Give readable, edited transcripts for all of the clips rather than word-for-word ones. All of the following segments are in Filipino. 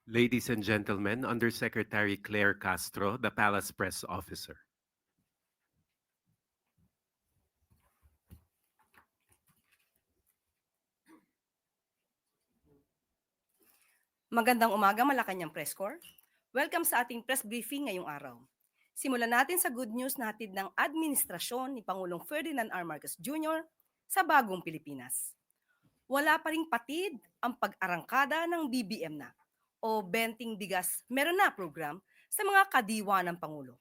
Ladies and gentlemen, Undersecretary Claire Castro, the Palace Press Officer. Magandang umaga, Malacanang Press Corps. Welcome sa ating press briefing ngayong araw. Simulan natin sa good news na hatid ng administrasyon ni Pangulong Ferdinand R. Marcos Jr. sa bagong Pilipinas. Wala pa ring patid ang pag-arangkada ng BBM na o Benting Bigas Meron Na program sa mga kadiwa ng Pangulo.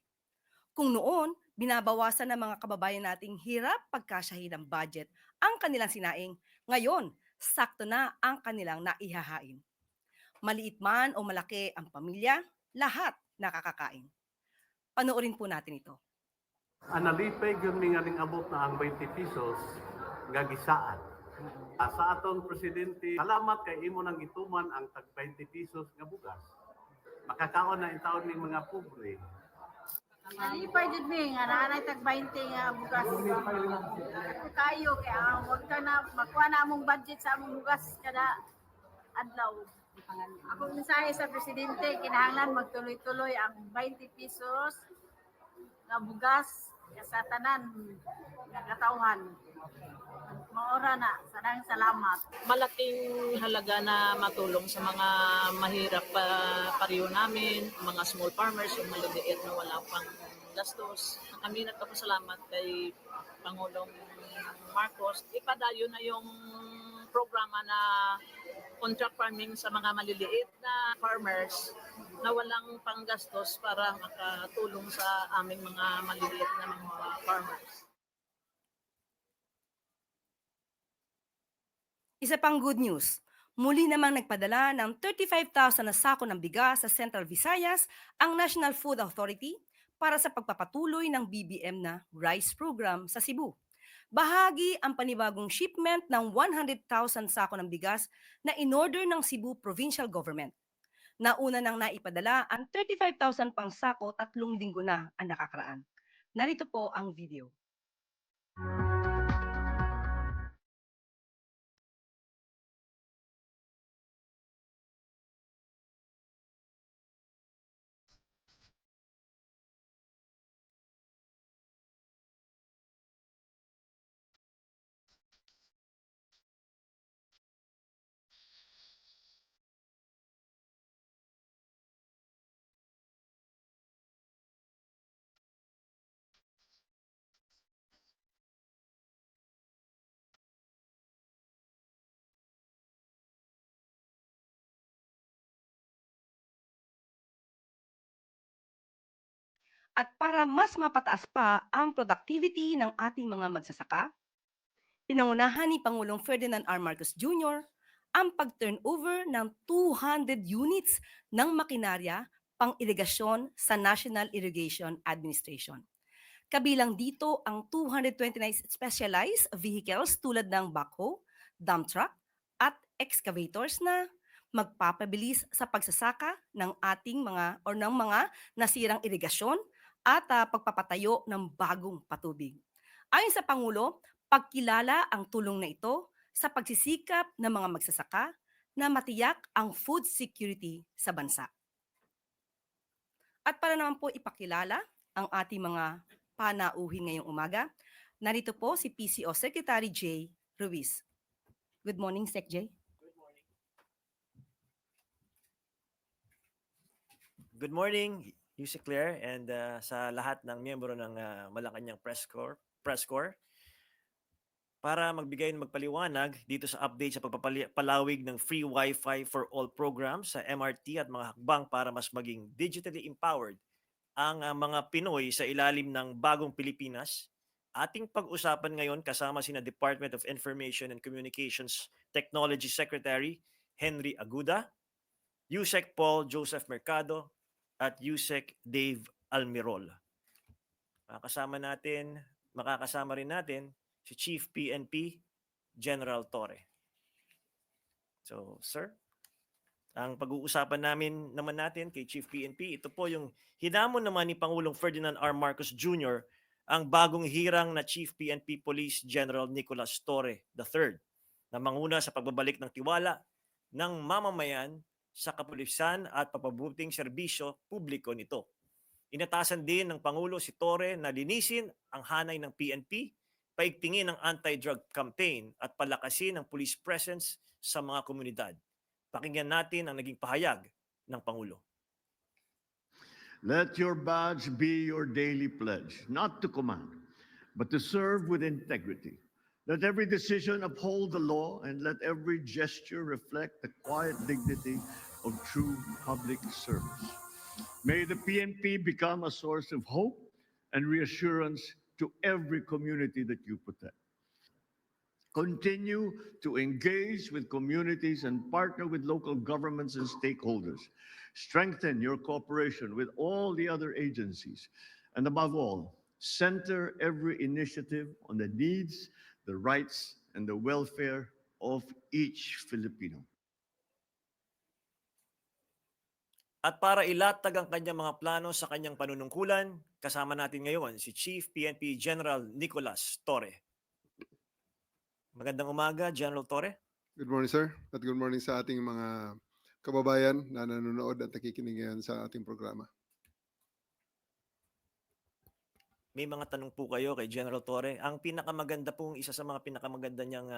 Kung noon, binabawasan ng mga kababayan nating hirap pagkasyahin ng budget ang kanilang sinaing, ngayon, sakto na ang kanilang naihahain. Maliit man o malaki ang pamilya, lahat nakakakain. Panoorin po natin ito. Analipay yun nga ning abot na ang 20 pesos nga gisaan. Sa aton presidente, salamat kay imo nang ituman ang tag 20 pesos nga bugas. Makakaon na in taon ning mga pobre. Nalipay jud mi nga naanay tag 20 nga bugas. Ako kayo kaya wag ka na makuha na among budget sa among bugas kada adlaw. Ako mensahe sa presidente kinahanglan magtuloy-tuloy ang 20 pesos nga bugas sa tanan nga katawhan. Maora na, sarang salamat. Malaking halaga na matulong sa mga mahirap pariyo namin, mga small farmers, yung maliliit na wala pang gastos. Kami nagpapasalamat kay Pangulong Marcos. Ipadayo na yung programa na contract farming sa mga maliliit na farmers na walang panggastos para makatulong sa aming mga maliliit na mga farmers. Isa pang good news, muli namang nagpadala ng 35,000 na sako ng bigas sa Central Visayas ang National Food Authority para sa pagpapatuloy ng BBM na rice program sa Cebu. Bahagi ang panibagong shipment ng 100,000 sako ng bigas na in-order ng Cebu Provincial Government. Nauna nang naipadala ang 35,000 pang sako 3 linggo na ang nakakaraan. Narito po ang video. At para mas mapataas pa ang productivity ng ating mga magsasaka, pinangunahan ni Pangulong Ferdinand R. Marcos Jr. ang pag-turnover ng 200 units ng makinarya pang-irigasyon sa National Irrigation Administration. Kabilang dito ang 229 specialized vehicles tulad ng backhoe, dump truck, at excavators na magpapabilis sa pagsasaka ng ating ng mga nasirang irigasyon at pagpapatayo ng bagong patubig. Ayon sa Pangulo, pagkilala ang tulong na ito sa pagsisikap ng mga magsasaka na matiyak ang food security sa bansa. At para naman po ipakilala ang ating mga panauhin ngayong umaga, narito po si PCO Secretary J. Ruiz. Good morning, Sec J. Good morning, Yusek Claire, and sa lahat ng miyembro ng Malacanang Press Corps. Para magbigay ng magpaliwanag dito sa update sa pagpapalawig ng free Wi-Fi for all programs sa MRT at mga hakbang para mas maging digitally empowered ang mga Pinoy sa ilalim ng bagong Pilipinas, ating pag-usapan ngayon kasama sina Department of Information and Communications Technology Secretary Henry Aguda, Yusek Paul Joseph Mercado, at Yusek Dave Almirol. Makakasama rin natin si Chief PNP General Torre. So, sir, ang pag-uusapan naman natin kay Chief PNP, ito po yung hinamon naman ni Pangulong Ferdinand R. Marcos Jr. ang bagong hirang na Chief PNP Police General Nicolas Torre III na manguna sa pagbabalik ng tiwala ng mamamayan sa kapulisan at papabuting serbisyo publiko nito. Inatasan din ng Pangulo si Torre na linisin ang hanay ng PNP, paigtingin ang anti-drug campaign at palakasin ang police presence sa mga komunidad. Pakinggan natin ang naging pahayag ng Pangulo. Let your badge be your daily pledge, not to command, but to serve with integrity. Let every decision uphold the law, and let every gesture reflect the quiet dignity of true public service. May the PNP become a source of hope and reassurance to every community that you protect. Continue to engage with communities and partner with local governments and stakeholders. Strengthen your cooperation with all the other agencies. And above all, center every initiative on the needs, the rights, and the welfare of each Filipino. At para ilatag ang kanyang mga plano sa kanyang panunungkulan, kasama natin ngayon si Chief PNP General Nicolas Torre. Magandang umaga, General Torre. Good morning, sir. At good morning sa ating mga kababayan na nanonood at nakikinig ngayon sa ating programa. May mga tanong po kayo kay General Torre. Ang pinakamaganda pong, isa sa mga pinakamaganda niyang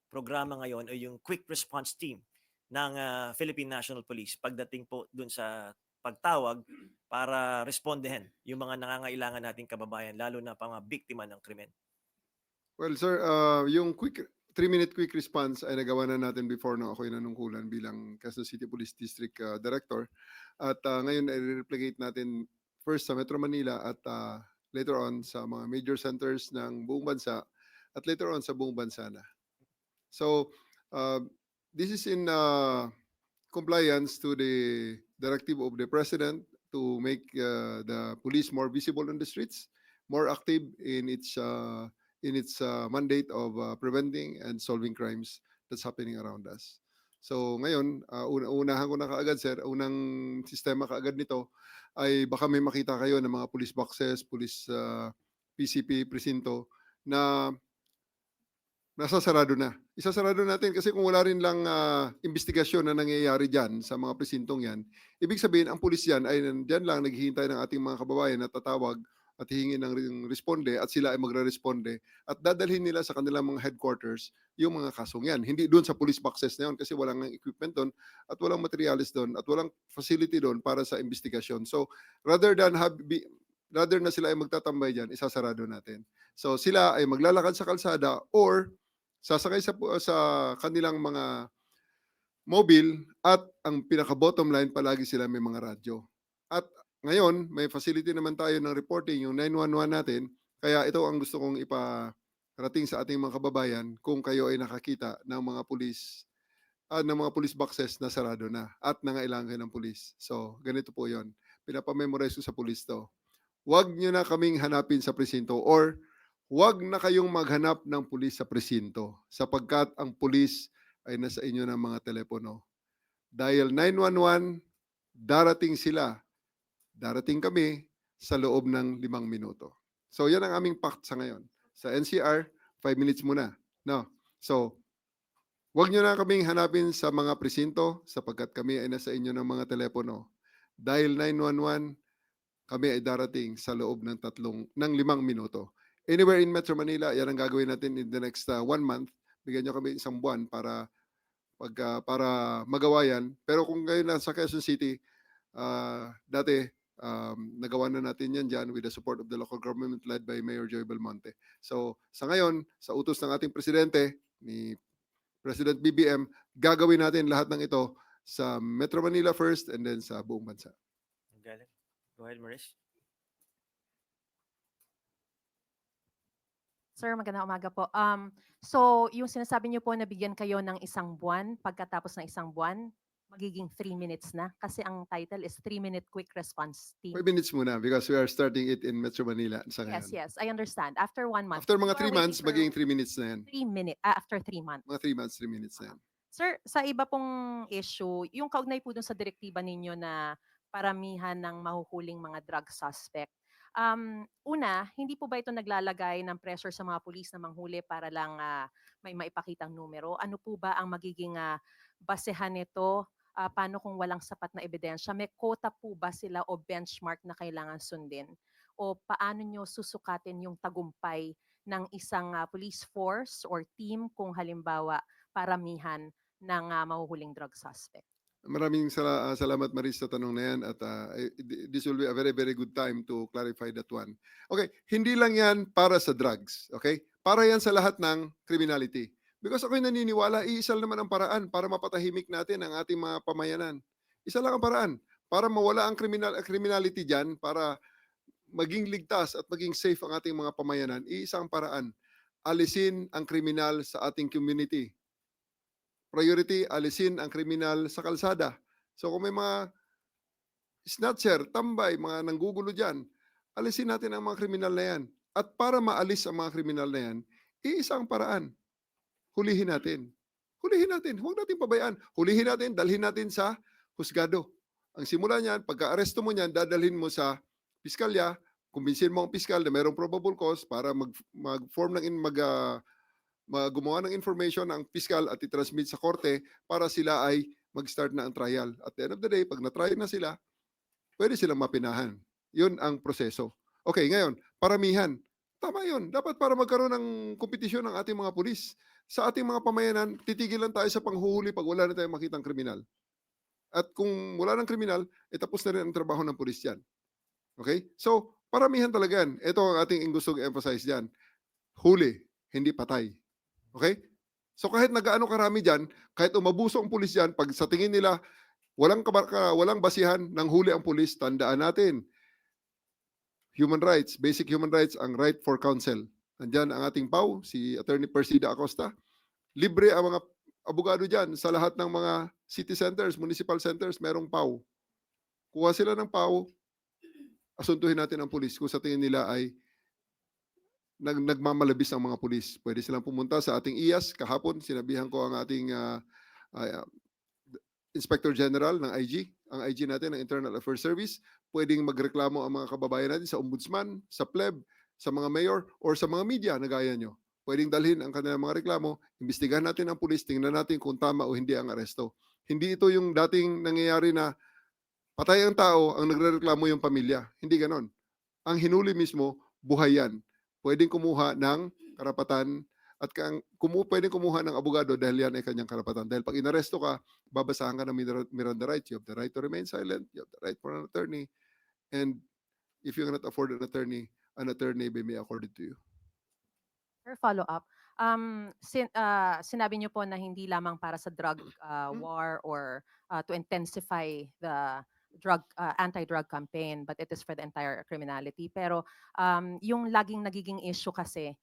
programa ngayon ay yung Quick Response Team ng Philippine National Police pagdating po dun sa pagtawag para respondehin yung mga nangangailangan nating kababayan, lalo na pa mga biktima ng krimen. Well, sir, yung 3-minute quick response ay nagawa na natin before nung ako'y nanungkulan bilang Quezon City Police District Director. At ngayon ay replicate natin first sa Metro Manila at later on sa mga major centers ng buong bansa at later on sa buong bansa na. So, this is in compliance to the directive of the President to make the police more visible on the streets, more active in its mandate of preventing and solving crimes that's happening around us. So ngayon, unahan ko na kaagad, sir, unang sistema kaagad nito ay baka may makita kayo ng mga police boxes, police PCP, presinto na nasasarado na. Isasarado natin kasi kung wala rin lang investigasyon na nangyayari dyan sa mga presintong yan, ibig sabihin ang pulis yan ay dyan lang naghihintay ng ating mga kababayan na tatawag at hihingi ng responde at sila ay magre-responde at dadalhin nila sa kanilang mga headquarters yung mga kasong yan. Hindi doon sa police boxes na yun kasi walang equipment doon at walang materials doon at walang facility doon para sa investigasyon. So rather na sila ay magtatambay dyan, isasarado natin. So sila ay maglalakad sa kalsada or sasakay sa kanilang mga mobile at ang pinaka-bottom line palagi sila may mga radyo. At ngayon, may facility naman tayo ng reporting, yung 911 natin. Kaya ito ang gusto kong iparating sa ating mga kababayan kung kayo ay nakakita ng mga police boxes na sarado na at nangailangan kayo ng police. So, ganito po yon. Pinapamemorize ko sa police to. Huwag nyo na kaming hanapin sa presinto or huwag na kayong maghanap ng pulis sa presinto sapagkat ang pulis ay nasa inyo ng mga telepono. Dial 911, darating sila. Darating kami sa loob ng 5 minuto. So yan ang aming pact sa ngayon. Sa NCR, 5 minutes muna. No. So, huwag nyo na kaming hanapin sa mga presinto sapagkat kami ay nasa inyo ng mga telepono. Dial 911, kami ay darating sa loob ng 5 minuto. Anywhere in Metro Manila, yan ang gagawin natin in the next 1 month. Bigyan nyo kami isang buwan para magawa yan. Pero kung ngayon na sa Quezon City, dati, nagawa na natin yan dyan with the support of the local government led by Mayor Joy Belmonte. So sa ngayon, sa utos ng ating presidente, ni President BBM, gagawin natin lahat ng ito sa Metro Manila first and then sa buong bansa. Go ahead, Maris. Sir, magandang umaga po. So yung sinasabi niyo po na bigyan kayo ng 1 buwan, pagkatapos ng 1 buwan, magiging 3 minutes na kasi ang title is 3-minute quick response team. 5 minutes muna because we are starting it in Metro Manila sa ngayon. Yes, I understand. After 1 month. After mga you are 3 months, waiting for magiging 3 minutes na yan. 3 minutes, after 3 months. Mga 3 months, 3 minutes na yan. Sir, sa iba pong issue, yung kaugnay po dun sa direktiba ninyo na paramihan ng mahuhuling mga drug suspect. Una, hindi po ba ito naglalagay ng pressure sa mga pulis na manghuli para lang may maipakitang numero? Ano po ba ang magiging basehan nito paano kung walang sapat na ebidensya? May quota po ba sila o benchmark na kailangan sundin? O paano nyo susukatin yung tagumpay ng isang police force or team kung halimbawa paramihan ng mahuhuling drug suspect? Maraming salamat Maris sa tanong na yan at this will be a very very good time to clarify that one. Okay, hindi lang yan para sa drugs, okay? Para yan sa lahat ng criminality. Because ako'y naniniwala, iisa naman ang paraan para mapatahimik natin ang ating mga pamayanan. Isa lang ang paraan para mawala ang criminality dyan, para maging ligtas at maging safe ang ating mga pamayanan. Iisa ang paraan, alisin ang kriminal sa ating community. Priority, alisin ang kriminal sa kalsada. So kung may mga snatcher, tambay, mga nanggugulo dyan, alisin natin ang mga kriminal na yan. At para maalis ang mga kriminal na yan, iisang paraan, hulihin natin. Hulihin natin, huwag natin pabayaan. Hulihin natin, dalhin natin sa husgado. Ang simula niyan, pagka-aresto mo niyan, dadalhin mo sa piskalya, kumbinsin mo ang piskal na mayroong probable cause para mag-form ng gumawa ng information ang piskal at i-transmit sa korte para sila ay mag-start na ang trial. At the end of the day, pag na-try na sila, pwede silang mapinahan. Yun ang proseso. Okay, ngayon, paramihan. Tama yun. Dapat para magkaroon ng kompetisyon ng ating mga pulis. Sa ating mga pamayanan, titigilan tayo sa panghuhuli pag wala na tayong makitang kriminal. At kung wala ng kriminal, tapos na rin ang trabaho ng pulis yan. Okay? So, paramihan talaga yan. Ito ang ating gusto i-emphasize dyan. Huli, hindi patay. Okay? So kahit nagaano karami dyan, kahit umabuso ang pulis dyan, pag sa tingin nila walang basihan ng huli ang pulis, tandaan natin, human rights, basic human rights, ang right for counsel. Nandyan ang ating PAW, si Attorney Persida Acosta. Libre ang mga abogado dyan sa lahat ng mga city centers, municipal centers, merong PAW. Kuha sila ng PAW, asuntuhin natin ang pulis kung sa tingin nila ay nagmamalabis ang mga pulis. Pwede silang pumunta sa ating IAS. Kahapon, sinabihan ko ang ating Inspector General ng IG, ang IG natin ng Internal Affairs Service. Pwedeng magreklamo ang mga kababayan natin sa Ombudsman, sa PLEB, sa mga mayor, or sa mga media na gaya nyo. Pwedeng dalhin ang kanilang mga reklamo, imbestigahan natin ang pulis, tingnan natin kung tama o hindi ang aresto. Hindi ito yung dating nangyayari na patay ang tao, ang nagrereklamo yung pamilya. Hindi ganon. Ang hinuli mismo, buhay yan. Pwedeng kumuha ng karapatan at pwedeng kumuha ng abogado dahil yan ay kanyang karapatan. Dahil pag inaresto ka, babasahan ka ng Miranda rights. You have the right to remain silent. You have the right for an attorney. And if you cannot afford an attorney may be accorded to you. For follow-up, sinabi niyo po na hindi lamang para sa drug war or to intensify the anti-drug campaign, but it is for the entire criminality. Pero yung laging nagiging issue kasi,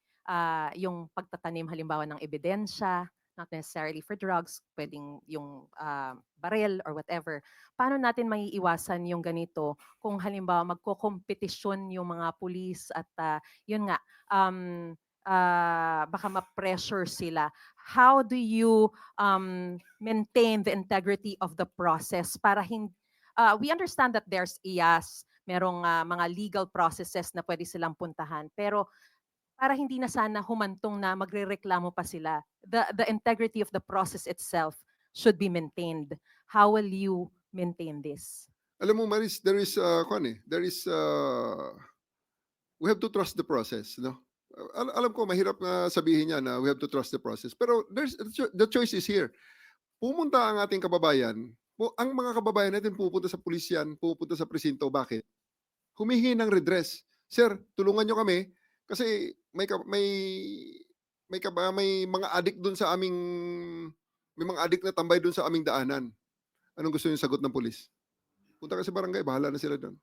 yung pagtatanim halimbawa ng ebidensya, not necessarily for drugs, pwedeng yung baril or whatever. Paano natin maiiwasan yung ganito kung halimbawa magko-kompetisyon yung mga pulis at yun nga, baka ma-pressure sila. How do you maintain the integrity of the process para hindi we understand that there's IAS, merong mga legal processes na pwede silang puntahan, pero para hindi na sana humantong na magrereklamo pa sila, the integrity of the process itself should be maintained. How will you maintain this? Alam mo, Maris, we have to trust the process, no? Alam ko, mahirap na sabihin niya na we have to trust the process. Pero the choice is here. Pumunta ang ating kababayan, ang mga kababayan natin pupunta sa pulisyan, pupunta sa presinto. Bakit? Humihingi ng redress. Sir, tulungan nyo kami kasi may mga adik doon sa aming, may mga adik na tambay doon sa aming daanan. Anong gusto yung sagot ng pulis? Punta ka sa barangay, bahala na sila doon.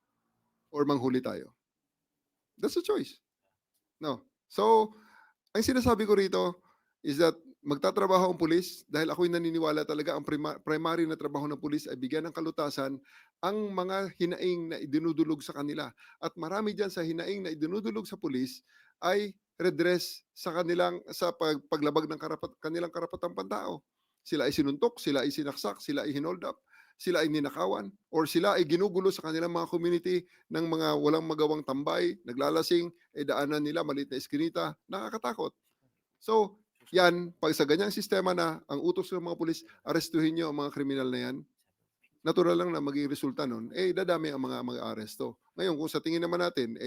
Or manghuli tayo. That's a choice. No. So, ang sinasabi ko rito is that magtatrabaho ang pulis dahil ako'y naniniwala talaga ang primary na trabaho ng pulis ay bigyan ng kalutasan ang mga hinaing na idinudulog sa kanila. At marami dyan sa hinaing na idinudulog sa pulis ay redress sa paglabag ng kanilang karapatang pantao. Sila ay sinuntok, sila ay sinaksak, sila ay hinold up, sila ay ninakawan, or sila ay ginugulo sa kanilang mga community ng mga walang magawang tambay, naglalasing, daanan nila, maliit na eskinita, nakakatakot. So, yan, pag sa ganyang sistema na ang utos ng mga pulis, arestuhin nyo ang mga kriminal na yan, natural lang na maging resulta nun, dadami ang mga mag-aaresto. Ngayon, kung sa tingin naman natin,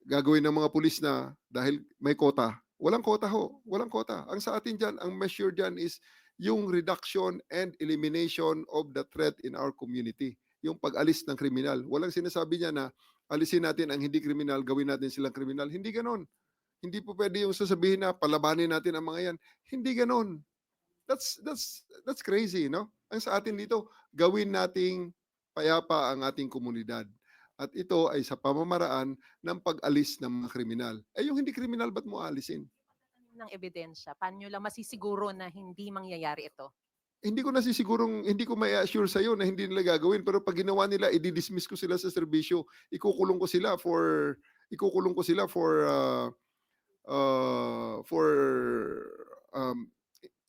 gagawin ng mga pulis na dahil may kota, walang kota ho, walang kota. Ang sa atin dyan, ang measure dyan is yung reduction and elimination of the threat in our community. Yung pag-alis ng kriminal. Walang sinasabi niya na alisin natin ang hindi kriminal, gawin natin silang kriminal. Hindi ganon. Hindi po pwede yung sasabihin na palabanin natin ang mga yan. Hindi ganon. That's crazy, no? Ang sa atin dito, gawin nating payapa ang ating komunidad. At ito ay sa pamamaraan ng pag-alis ng mga kriminal. Yung hindi kriminal, ba't mo alisin? Ng ebidensya, paano nyo lang masisiguro na hindi mangyayari ito? Hindi ko nasisigurong, hindi ko may assure sa'yo na hindi nila gagawin. Pero pag ginawa nila, i-dismiss ko sila sa serbisyo. Ikukulong ko sila for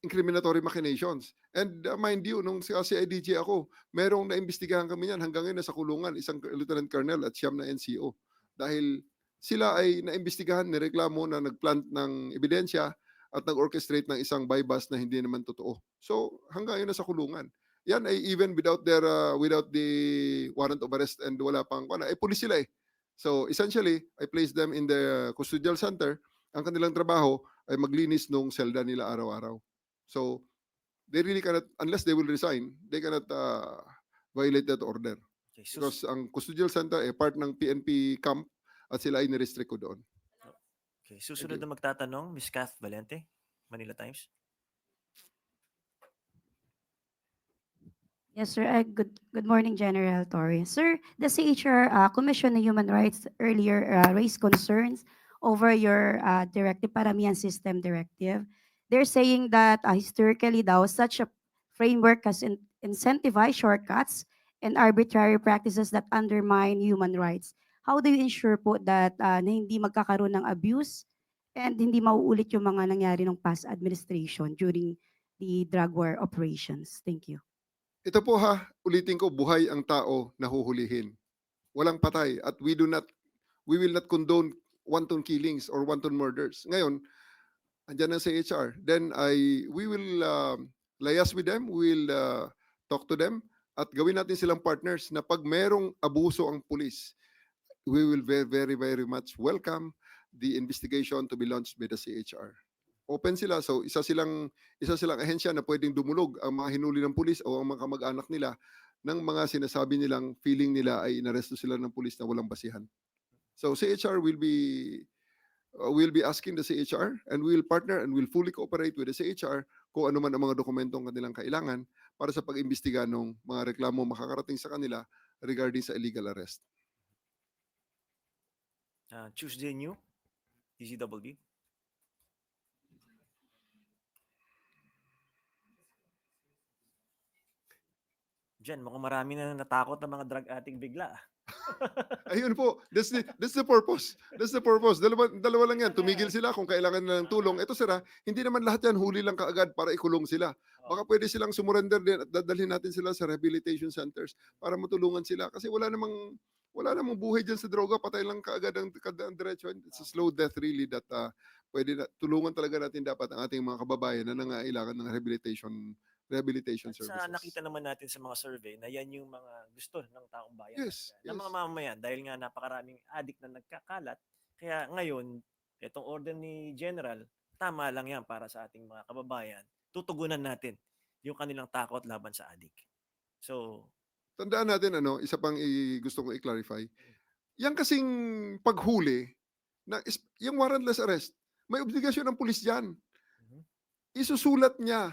incriminatory machinations. And mind you, nung sa CIDG ako, merong naimbestigahan kami yan hanggang ngayon nasa kulungan, isang lieutenant colonel at siyam na NCO. Dahil sila ay naimbestigahan, nireklamo na nagplant ng ebidensya at nag-orchestrate ng isang bypass na hindi naman totoo. So hanggang ngayon nasa kulungan. Yan ay even without the warrant of arrest and wala pang pulis sila eh. So essentially, I placed them in the custodial center. Ang kanilang trabaho ay maglinis nung selda nila araw-araw. So they really cannot, unless they will resign, they cannot violate that order. Okay, sus- Because ang custodial center ay part ng PNP camp at sila ay nirestrict ko doon. okay, susunod you. na magtatanong, Ms. Kath Valente, Manila Times. Yes, sir. Good morning, General Torre. Sir, the CHR Commission on Human Rights earlier raised concerns over your directive, Paramihan System Directive. They're saying that historically daw, such a framework has incentivized shortcuts and arbitrary practices that undermine human rights. How do you ensure po that na hindi magkakaroon ng abuse and hindi mauulit yung mga nangyari ng past administration during the drug war operations? Thank you. Ito po ha, ulitin ko, buhay ang tao na huhulihin. Walang patay at we will not condone wanton killings or wanton murders. Ngayon, andyan ang CHR. Then we will liaise with them, we will talk to them at gawin natin silang partners na pag merong abuso ang pulis, we will very, very, very much welcome the investigation to be launched by the CHR. Open sila, so isa silang ahensya na pwedeng dumulog ang mga hinuli ng pulis o ang mga kamag-anak nila ng mga sinasabi nilang feeling nila ay inaresto sila ng pulis na walang basihan. So CHR will be asking the CHR and we will partner and will fully cooperate with the CHR kung ano man ang mga dokumentong kanilang kailangan para sa pag-imbestiga ng mga reklamo makakarating sa kanila regarding sa illegal arrest. Tuesday New, DCWB. Diyan, mukhang marami na natakot ng mga drug addict bigla. Ayun po, that's the purpose. That's the purpose. Dalawa lang yan. Tumigil sila kung kailangan na ng tulong. Ito sir, hindi naman lahat yan huli lang kaagad para ikulong sila. Baka pwede silang sumurrender din at dadalhin natin sila sa rehabilitation centers para matulungan sila. Kasi wala namang buhay dyan sa droga. Patay lang kaagad ang diretso. It's a slow death really that pwede na, tulungan talaga natin dapat ang ating mga kababayan na nangailangan ng rehabilitation At services. sa nakita naman natin sa mga survey na yan yung mga gusto ng taong bayan. Yes, Ng mga yes. mamamayan dahil nga napakaraming addict na nagkakalat. Kaya ngayon, itong order ni General, tama lang yan para sa ating mga kababayan. Tutugunan natin yung kanilang takot laban sa addict. So, Tandaan natin, isa pang gusto kong i-clarify. Yan kasing paghuli, yung warrantless arrest, may obligasyon ng pulis dyan. Isusulat niya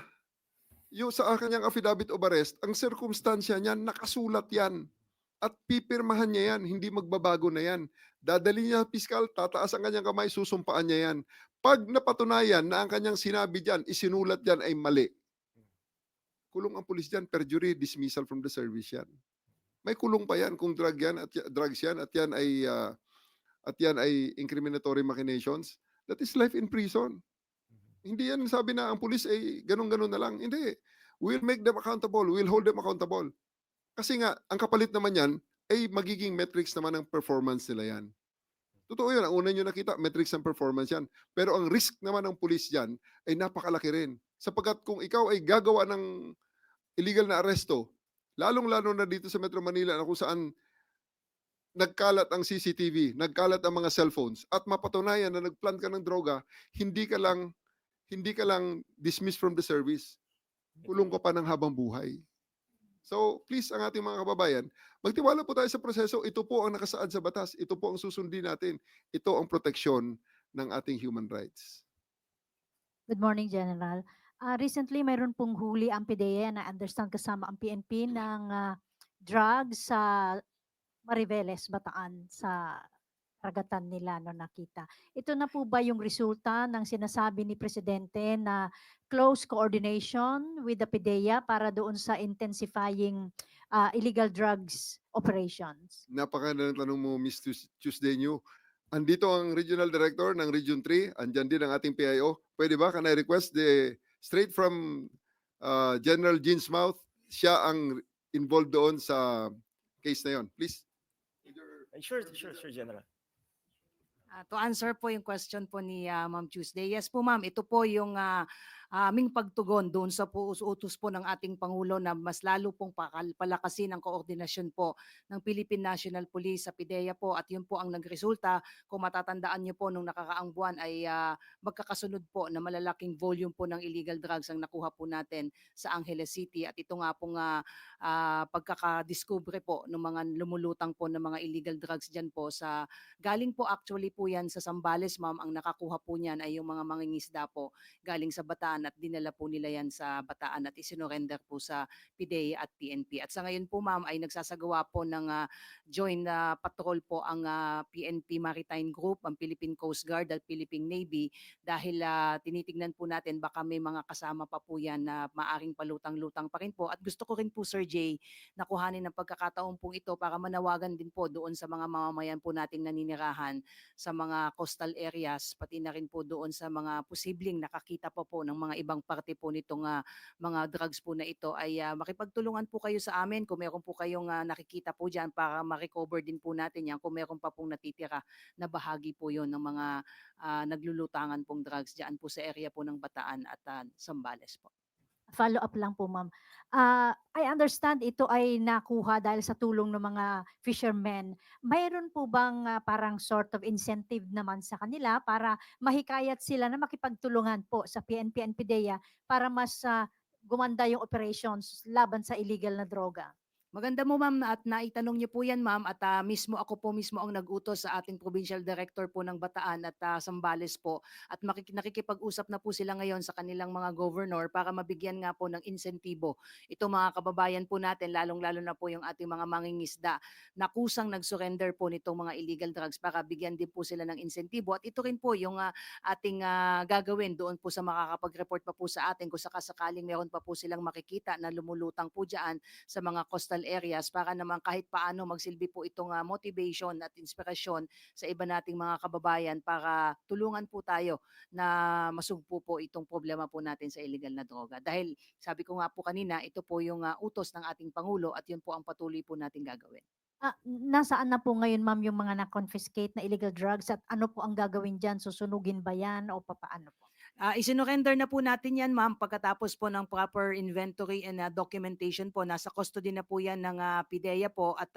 yung sa kanyang affidavit of arrest, ang circumstansya niyan, nakasulat yan. At pipirmahan niya yan, hindi magbabago na yan. Dadali niya piskal, tataas ang kanyang kamay, susumpaan niya yan. Pag napatunayan na ang kanyang sinabi dyan, isinulat dyan ay mali, kulong ang pulis dyan, perjury, dismissal from the service yan. May kulong pa yan kung drugs yan at yan ay incriminatory machinations. That is life in prison. Hindi yan sabi na ang pulis ay ganun-ganun na lang. Hindi. We'll make them accountable. We'll hold them accountable. Kasi nga, ang kapalit naman yan ay magiging metrics naman ng performance nila yan. Totoo yun. Ang una nyo nakita, metrics ng performance yan. Pero ang risk naman ng pulis yan ay napakalaki rin. Sapagkat kung ikaw ay gagawa ng illegal na aresto, Lalong-lalo na dito sa Metro Manila na kung saan nagkalat ang CCTV, nagkalat ang mga cellphones, at mapatunayan na nagplant ka ng droga, hindi ka lang dismissed from the service. Kulong ka pa ng habang buhay. So, please, ang ating mga kababayan, magtiwala po tayo sa proseso. Ito po ang nakasaad sa batas. Ito po ang susundin natin. Ito ang proteksyon ng ating human rights. Good morning, General. Recently, mayroon pong huli ang PDEA na understand kasama ang PNP ng drugs sa Mariveles, Bataan, sa karagatan nila no nakita. Ito na po ba yung resulta ng sinasabi ni Presidente na close coordination with the PDEA para doon sa intensifying illegal drugs operations? Napakagandang tanong mo, Ms. Tuesday New. Andito ang Regional Director ng Region 3. Andyan din ang ating PIO. Pwede ba? Can I request straight from General Jean's mouth, siya ang involved doon sa case na yon. Please. Sure, General. To answer po yung question po ni Ma'am Tuesday. Yes po ma'am, ito po yung aming pagtugon doon sa utos po ng ating Pangulo na mas lalo pong palakasin ang koordinasyon po ng Philippine National Police sa PIDEA po, at yun po ang nagresulta. Kung matatandaan niyo po nung nakakaang buwan ay magkakasunod po na malalaking volume po ng illegal drugs ang nakuha po natin sa Angeles City, at ito nga pong pagkakadiscover po ng mga lumulutang po ng mga illegal drugs dyan po sa galing po actually po yan sa Zambales ma'am. Ang nakakuha po niyan ay yung mga mangingisda po galing sa Bataan, at dinala po nila yan sa Bataan at isinorender po sa PIDEA at PNP. At sa ngayon po ma'am ay nagsasagawa po ng joint patrol po ang PNP Maritime Group, ang Philippine Coast Guard at Philippine Navy, dahil tinitignan po natin baka may mga kasama pa po yan na maaring palutang-lutang pa rin po. At gusto ko rin po Sir Jay na kuhanin ng pagkakataon po ito para manawagan din po doon sa mga mamamayan po nating naninirahan sa mga coastal areas, pati na rin po doon sa mga posibleng nakakita po ng mga ibang parte po nitong mga drugs po na ito, ay makipagtulungan po kayo sa amin kung meron po kayong nakikita po dyan para ma-recover din po natin yan kung meron pa pong natitira na bahagi po yon ng mga naglulutangan pong drugs dyan po sa area po ng Bataan at Zambales po. Follow up lang po, ma'am. I understand ito ay nakuha dahil sa tulong ng mga fishermen. Mayroon po bang parang sort of incentive naman sa kanila para mahikayat sila na makipagtulungan po sa PNP and PIDEA para mas gumanda yung operations laban sa illegal na droga? Maganda mo ma'am at naitanong niyo po yan ma'am, at ako po mismo ang nag-utos sa ating Provincial Director po ng Bataan at Zambales po, at nakikipag-usap na po sila ngayon sa kanilang mga governor para mabigyan nga po ng insentibo ito mga kababayan po natin, lalong-lalo na po yung ating mga mangingisda na kusang nag-surrender po nitong mga illegal drugs, para bigyan din po sila ng insentibo. At ito rin po yung ating gagawin doon po sa makakapag-report pa po sa atin kung sakasakaling meron pa po silang makikita na lumulutang po dyan sa mga coastal areas, para naman kahit paano magsilbi po itong motivation at inspirasyon sa iba nating mga kababayan para tulungan po tayo na masugpo po itong problema po natin sa illegal na droga. Dahil sabi ko nga po kanina, ito po yung utos ng ating Pangulo, at yun po ang patuloy po nating gagawin. Nasaan na po ngayon, ma'am, yung mga na-confiscate na illegal drugs, at ano po ang gagawin dyan? Susunugin ba yan o papaano po? Isinurrender na po natin yan ma'am pagkatapos po ng proper inventory and documentation po. Nasa custody na po yan ng PIDEA po, at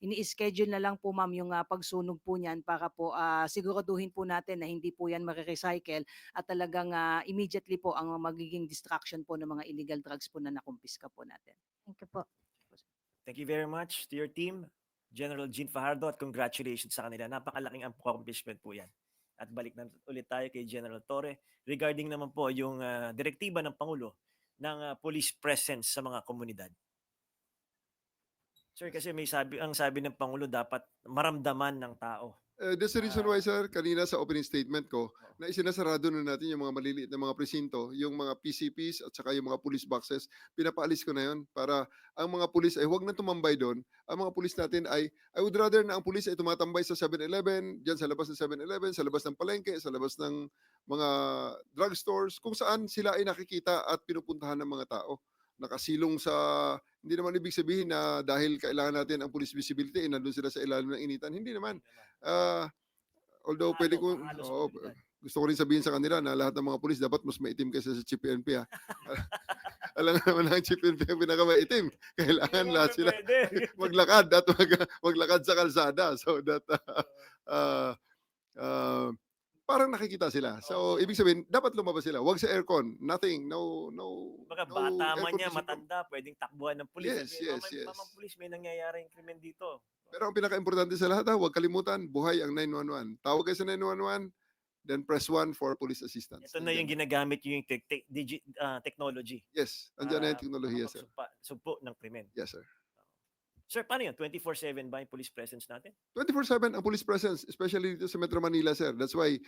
ini-schedule na lang po ma'am yung pagsunog po niyan para po siguraduhin po natin na hindi po yan marirecycle at talagang immediately po ang magiging destruction po ng mga illegal drugs po na nakumpiska po natin. Thank you po. Thank you very much to your team, General Jean Fajardo, at congratulations sa kanila. Napakalaking accomplishment po yan. At balik na ulit tayo kay General Torre regarding naman po yung direktiba ng Pangulo ng police presence sa mga komunidad. Sir, kasi ang sabi ng Pangulo dapat maramdaman ng tao. That's the reason why, sir, kanina sa opening statement ko, na isinasarado na natin yung mga maliliit na mga presinto, yung mga PCPs at saka yung mga police boxes, pinapaalis ko na yun para ang mga police ay huwag na tumambay doon. Ang mga police natin ay, I would rather na ang police ay tumatambay sa 7-Eleven, dyan sa labas ng 7-Eleven, sa labas ng palengke, sa labas ng mga drugstores, kung saan sila ay nakikita at pinupuntahan ng mga tao. Nakasilong sa, hindi naman ibig sabihin na dahil kailangan natin ang police visibility, nandun sila sa ilalim ng initan. Hindi naman. Although pwede ko, gusto ko rin sabihin sa kanila na lahat ng mga pulis dapat mas maitim kaysa sa PNP. alam nga naman ang chief PNP ang pinakamaitim. Kailangan lahat sila Pwede. maglakad at maglakad sa kalsada so that uh, uh, parang nakikita sila. So ibig sabihin dapat lumabas sila. Wag sa aircon. Nothing. No Baka no bata man air niya, conditioning. matanda, pwedeng takbuhan ng pulis. Yes, Sabihin, yes, "Mama- yes. Mamang pulis, may nangyayaring krimen dito." Pero ang pinaka-importante sa lahat, huwag kalimutan, buhay ang 911. Tawag kayo sa 911, then press 1 for police assistance. Ito na yung Nandyan. ginagamit yung technology. Yes, andyan na yung para teknolohiya, sir. sugpo ng krimen. Yes, sir. Sir, paano yun? 24/7 ba yung police presence natin? 24/7 ang police presence, especially dito sa Metro Manila, sir. That's why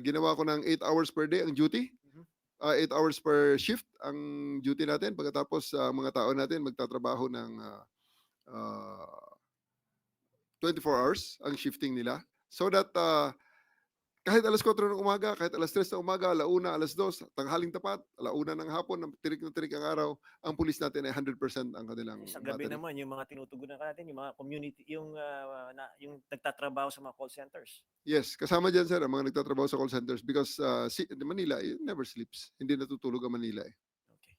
ginawa ko ng 8 hours per day ang duty. Mhm. 8 hours per shift ang duty natin. Pagkatapos mga tao natin magtatrabaho ng 24 hours ang shifting nila. So that kahit alas 4 ng umaga, kahit alas 3 ng umaga, alauna, alas 2, tanghaling tapat, alauna ng hapon, tirik na tirik ang araw, ang pulis natin ay 100% ang kanilang Sa gabi battery. naman, yung mga tinutugunan natin, yung mga community, yung nagtatrabaho sa mga call centers. Yes, kasama dyan, sir, ang mga nagtatrabaho sa call centers because Manila it never sleeps. Hindi natutulog ang Manila eh. Okay.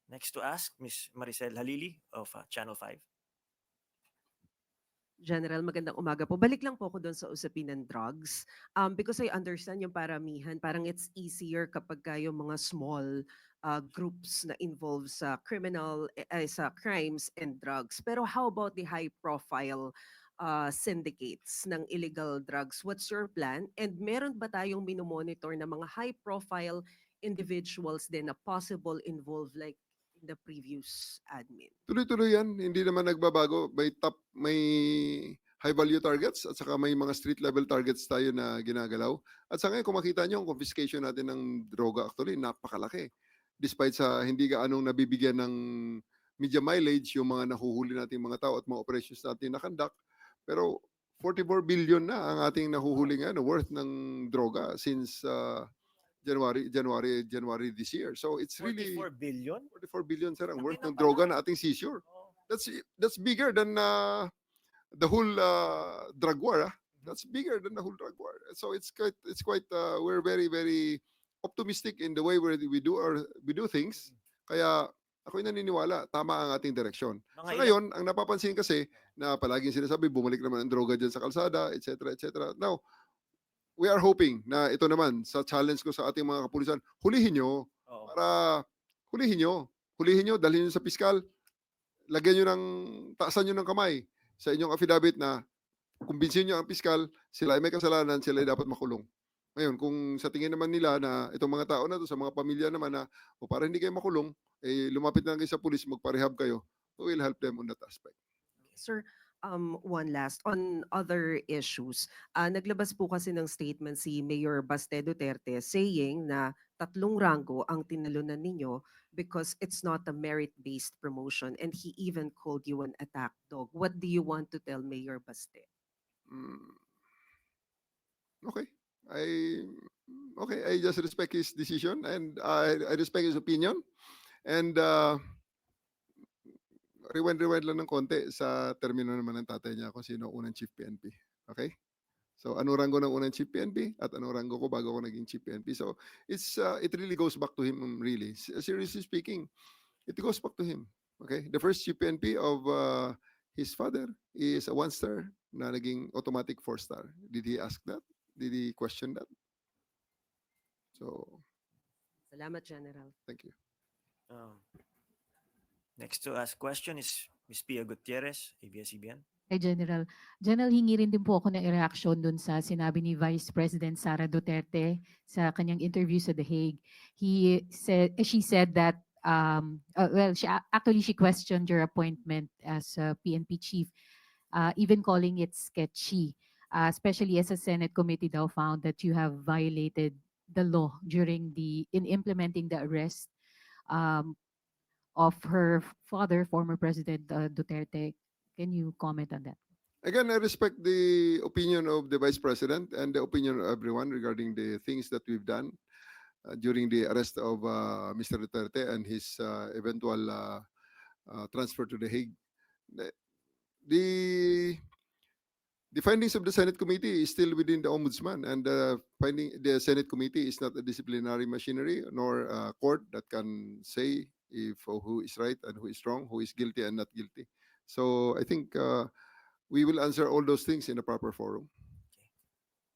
Next to ask, Miss Maricel Halili of Channel 5. General, magandang umaga po. Balik lang po ako doon sa usapin ng drugs. Because I understand yung paramihan, parang it's easier kapag yung mga small groups na involved sa sa crimes and drugs. Pero how about the high profile syndicates ng illegal drugs? What's your plan? And meron ba tayong minomonitor na mga high profile individuals din na possible involved like in the previous admin? Tuloy-tuloy yan, hindi naman nagbabago. May high value targets at saka may mga street level targets tayo na ginagalaw. At sa ngayon, kung makita nyo, ang confiscation natin ng droga actually, napakalaki. Despite sa hindi gaanong nabibigyan ng media mileage yung mga nahuhuli nating mga tao at mga operations natin na conduct. Pero 44 billion na ang ating nahuhuling worth ng droga since January this year. So it's really 44 billion? 44 billion, sir, ang Laki worth na ng pala. droga na ating seizure. Oh. That's bigger than the whole drug war. That's bigger than the whole drug war. So it's quite we're very very optimistic in the way we do things. Kaya ako'y naniniwala tama ang ating direksyon. Mga Sa ngayon, ang napapansin kasi na palaging sinasabi bumalik naman ang droga diyan sa kalsada, etc. etc. Now, we are hoping na ito naman sa challenge ko sa ating mga kapulisan, hulihin nyo Oo. para hulihin nyo, dalhin nyo sa piskal, lagyan nyo taasan nyo ng kamay sa inyong affidavit na kumbinsin nyo ang piskal, sila ay may kasalanan, sila ay dapat makulong. Ngayon, kung sa tingin naman nila na itong mga tao na to, sa mga pamilya naman na, para hindi kayo makulong, lumapit na lang kayo sa pulis, magparehab kayo, we will help them on that aspect. Sir, one last on other issues. Naglabas po kasi ng statement si Mayor Baste Duterte saying na 3 ranggo ang tinalunan ninyo because it's not a merit-based promotion and he even called you an attack dog. What do you want to tell Mayor Baste? Okay. I just respect his decision and I respect his opinion. And rewind lang ng konti sa termino naman ng tatay niya kung sino unang chief PNP. Okay? So ano ranggo ng unang chief PNP at ano ranggo ko bago ako naging chief PNP. So it really goes back to him really. Seriously speaking, it goes back to him. Okay? The first chief PNP of his father is a 1-star na naging automatic 4-star. Did he ask that? Did he question that? So, Salamat, General. thank you. Next to ask question is Ms. Pia Gutierrez, ABS-CBN. Hey, General. General, hingi rin din po ako ng reaction dun sa sinabi ni Vice President Sara Duterte sa kanyang interview sa The Hague. She said that, she questioned your appointment as PNP chief, even calling it sketchy, especially as a Senate committee daw found that you have violated the law in implementing the arrest of her father, former President Duterte. Can you comment on that? Again, I respect the opinion of the Vice President and the opinion of everyone regarding the things that we've done during the arrest of Mr. Duterte and his eventual transfer to The Hague. The findings of the Senate committee is still within the Ombudsman, and the Senate committee is not a disciplinary machinery nor a court that can say if who is right and who is wrong, who is guilty and not guilty. So I think we will answer all those things in a proper forum.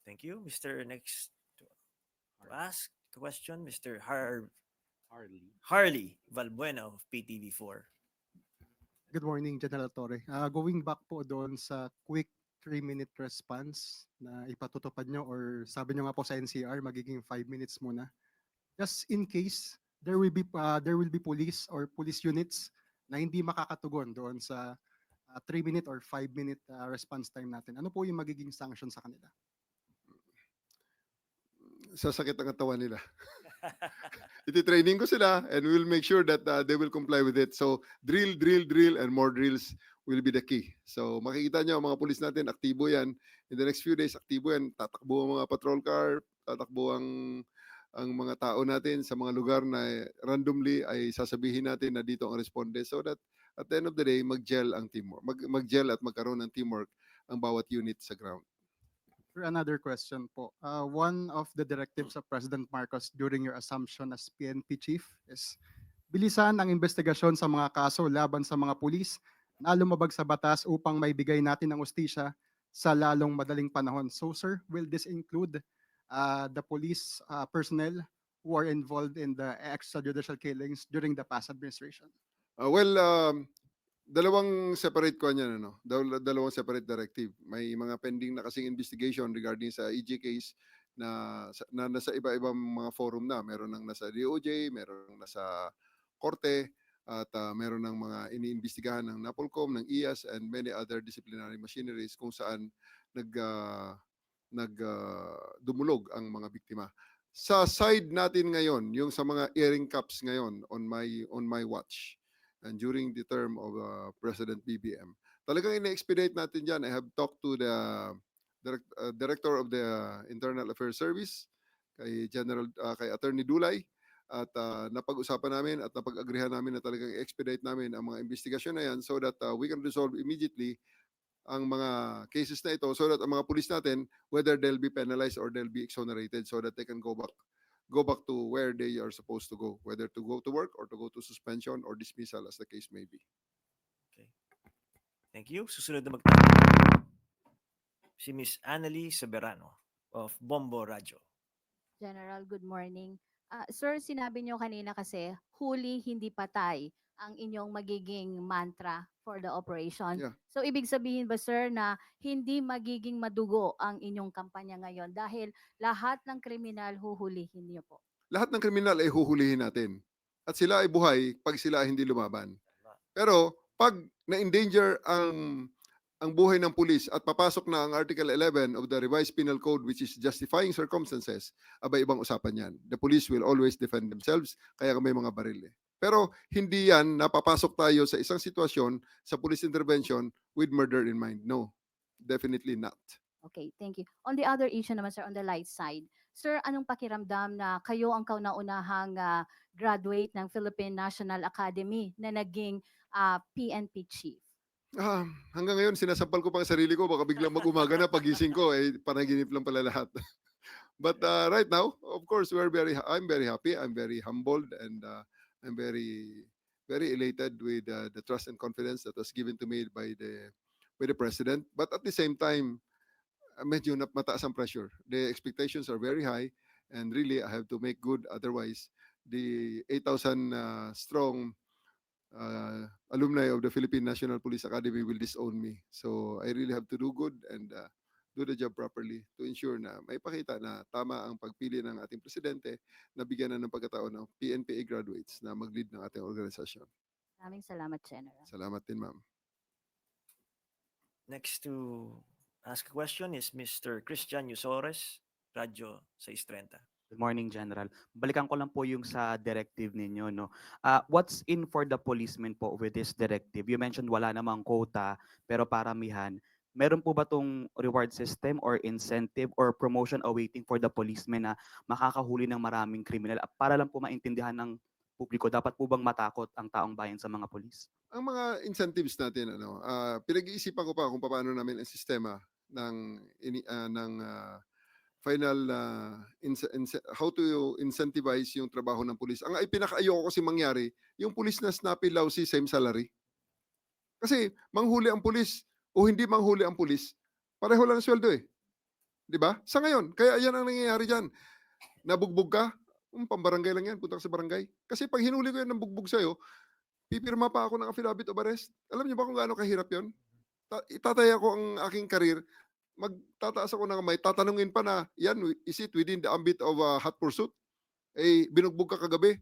Thank you. Mr. Next to ask the question, Mr. Harley Valbuena of PTV4. Good morning, General Torre. Going back po doon sa quick 3-minute response na ipatutupad nyo or sabi nyo nga po sa NCR, magiging 5 minutes muna. Just in case there will be police or police units na hindi makakatugon doon sa 3-minute or 5-minute response time natin. Ano po yung magiging sanction sa kanila? Sasakit ang katawan nila. Iti-training ko sila and we will make sure that they will comply with it. So drill, and more drills will be the key. So makikita nyo, mga pulis natin, aktibo yan. In the next few days, aktibo yan. Tatakbo ang mga patrol car, tatakbo ang mga tao natin sa mga lugar na randomly ay sasabihin natin na dito ang responde so that at the end of the day, mag-gel ang teamwork. Mag-gel at magkaroon ng teamwork ang bawat unit sa ground. For another question po, one of the directives of President Marcos during your assumption as PNP chief is bilisan ang investigasyon sa mga kaso laban sa mga pulis na lumabag sa batas upang maibigay natin ang ustisya sa lalong madaling panahon. So sir, will this include the police personnel who are involved in the extrajudicial killings during the past administration? Dalawang separate ko niyan, ano? Dalawang separate directive. May mga pending na kasing investigation regarding sa EJ case na nasa iba-ibang mga forum na. Meron nang nasa DOJ, meron nang nasa Korte, at meron ng mga iniimbestigahan ng NAPOLCOM, ng IAS, and many other disciplinary machineries kung saan dumulog ang mga biktima. Sa side natin ngayon, yung sa mga earring cups ngayon on my watch, and during the term of President BBM. Talagang ina-expedite natin dyan. I have talked to the Director of the Internal Affairs Service, kay Attorney Dulay, at napag-usapan namin at napag-agrihan namin na talagang expedite namin ang mga investigasyon na yan so that we can resolve immediately ang mga cases na ito so that ang mga pulis natin, whether they'll be penalized or they'll be exonerated so that they can go back to where they are supposed to go, whether to go to work or to go to suspension or dismissal as the case may be. Okay. Thank you. Susunod na magtanong si Miss Annalie Soberano of Bombo Radyo. General, good morning. Sir, sinabi niyo kanina kasi huli hindi patay ang inyong magiging mantra for the operation. Yeah. So ibig sabihin ba sir na hindi magiging madugo ang inyong kampanya ngayon dahil lahat ng kriminal huhulihin niyo po? Lahat ng kriminal ay huhulihin natin. At sila ay buhay pag sila ay hindi lumaban. Pero pag na-endanger ang buhay ng pulis at papasok na ang Article 11 of the Revised Penal Code which is justifying circumstances, abay ibang usapan yan. The police will always defend themselves, kaya may mga baril eh. Pero hindi yan napapasok tayo sa isang sitwasyon sa police intervention with murder in mind. No, definitely not. Okay, thank you. On the other issue naman sir, on the light side, sir, anong pakiramdam na kayo ang kauna-unahang graduate ng Philippine National Academy na naging PNP chief? Hanggang ngayon, sinasampal ko pa ang sarili ko. Baka biglang mag-umaga na, pagising ko, panaginip lang pala lahat. But right now, of course, I'm very happy. I'm very humbled and I'm very, very elated with the trust and confidence that was given to me by the President. But at the same time, medyo mataas ang pressure. The expectations are very high and really I have to make good. Otherwise, the 8,000 strong alumni of the Philippine National Police Academy will disown me. So I really have to do good and do the job properly to ensure na may pakita na tama ang pagpili ng ating presidente na bigyan na ng pagkataon ng PNPA graduates na mag-lead ng ating organisasyon. Maraming salamat, General. Salamat din, ma'am. Next to ask a question is Mr. Christian Yusores, Radyo 630. Good morning, General. Balikan ko lang po yung sa directive ninyo, no. What's in for the policemen po with this directive? You mentioned wala namang quota, pero paramihan. Meron po ba tong reward system or incentive or promotion awaiting for the policemen na makakahuli ng maraming kriminal? Para lang po maintindihan ng publiko, dapat po bang matakot ang taong bayan sa mga polis? Ang mga incentives natin, pinag-iisipan ko pa kung paano namin ang sistema ng how to incentivize yung trabaho ng pulis. Ang pinaka-ayoko kasi mangyari, yung pulis na snappy lousy, same salary. Kasi manghuli ang pulis o hindi manghuli ang pulis, pareho lang ang sweldo eh. Di ba? Sa ngayon, kaya yan ang nangyayari dyan. Nabugbog ka, pambarangay lang yan, punta ka sa barangay. Kasi pag hinuli ko yan ng bugbog sa'yo, pipirma pa ako ng affidavit of arrest. Alam niyo ba kung gaano kahirap yun? Itataya ko ang aking karir, magtataas ako ng kamay, tatanungin pa na, yan, is it within the ambit of hot pursuit? Eh, binugbog ka kagabi,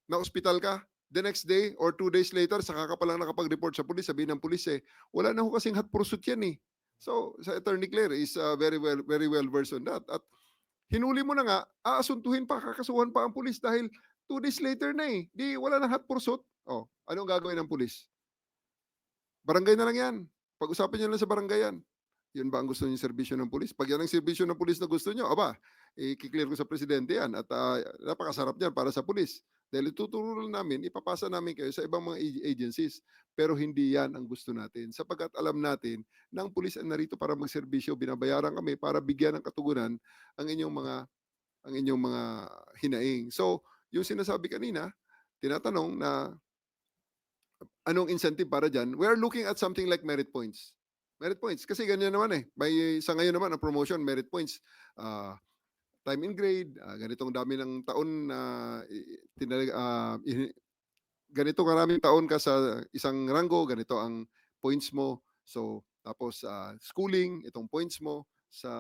na-hospital ka, the next day or 2 days later, saka ka pa lang nakapag-report sa pulis, sabihin ng pulis wala na ho kasing hot pursuit yan eh. So, sa Attorney Claire is very well versed on that. At hinuli mo na nga, aasuntuhin pa, kakasuhan pa ang pulis dahil 2 days later na eh. Di wala na hot pursuit. Oh, anong gagawin ng pulis? Barangay na lang yan. Pag-usapan nyo lang sa barangay yan. Yun ba ang gusto niyo serbisyo ng pulis? Pag yan ang serbisyo ng pulis na gusto niyo, i-clear ko sa presidente yan at napakasarap niyan para sa pulis. Dahil ituturo lang namin, ipapasa namin kayo sa ibang mga agencies. Pero hindi yan ang gusto natin. Sapagkat alam natin na ang pulis ay narito para magserbisyo, binabayaran kami para bigyan ng katugunan ang inyong mga hinaing. So, yung sinasabi kanina, tinatanong na anong incentive para dyan, we are looking at something like merit points. Merit points. Kasi ganyan naman eh. Sa ngayon naman, ang promotion, merit points. Time in grade, ganitong dami ng taon na ganito karaming taon ka sa isang ranggo, ganito ang points mo. So, tapos schooling, itong points mo. Sa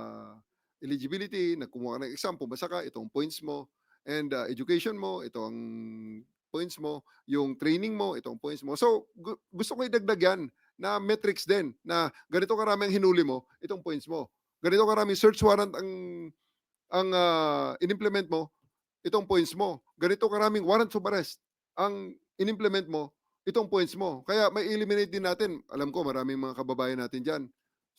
eligibility, nagkumuha ka ng exam, pumasa ka, itong points mo. And education mo, ito ang points mo. Yung training mo, itong points mo. So, gusto ko idagdag yan na metrics din na ganito karami ang hinuli mo, itong points mo. Ganito karami search warrant ang in-implement mo, itong points mo. Ganito karaming warrants of arrest ang in-implement mo, itong points mo. Kaya may eliminate din natin. Alam ko maraming mga kababayan natin dyan.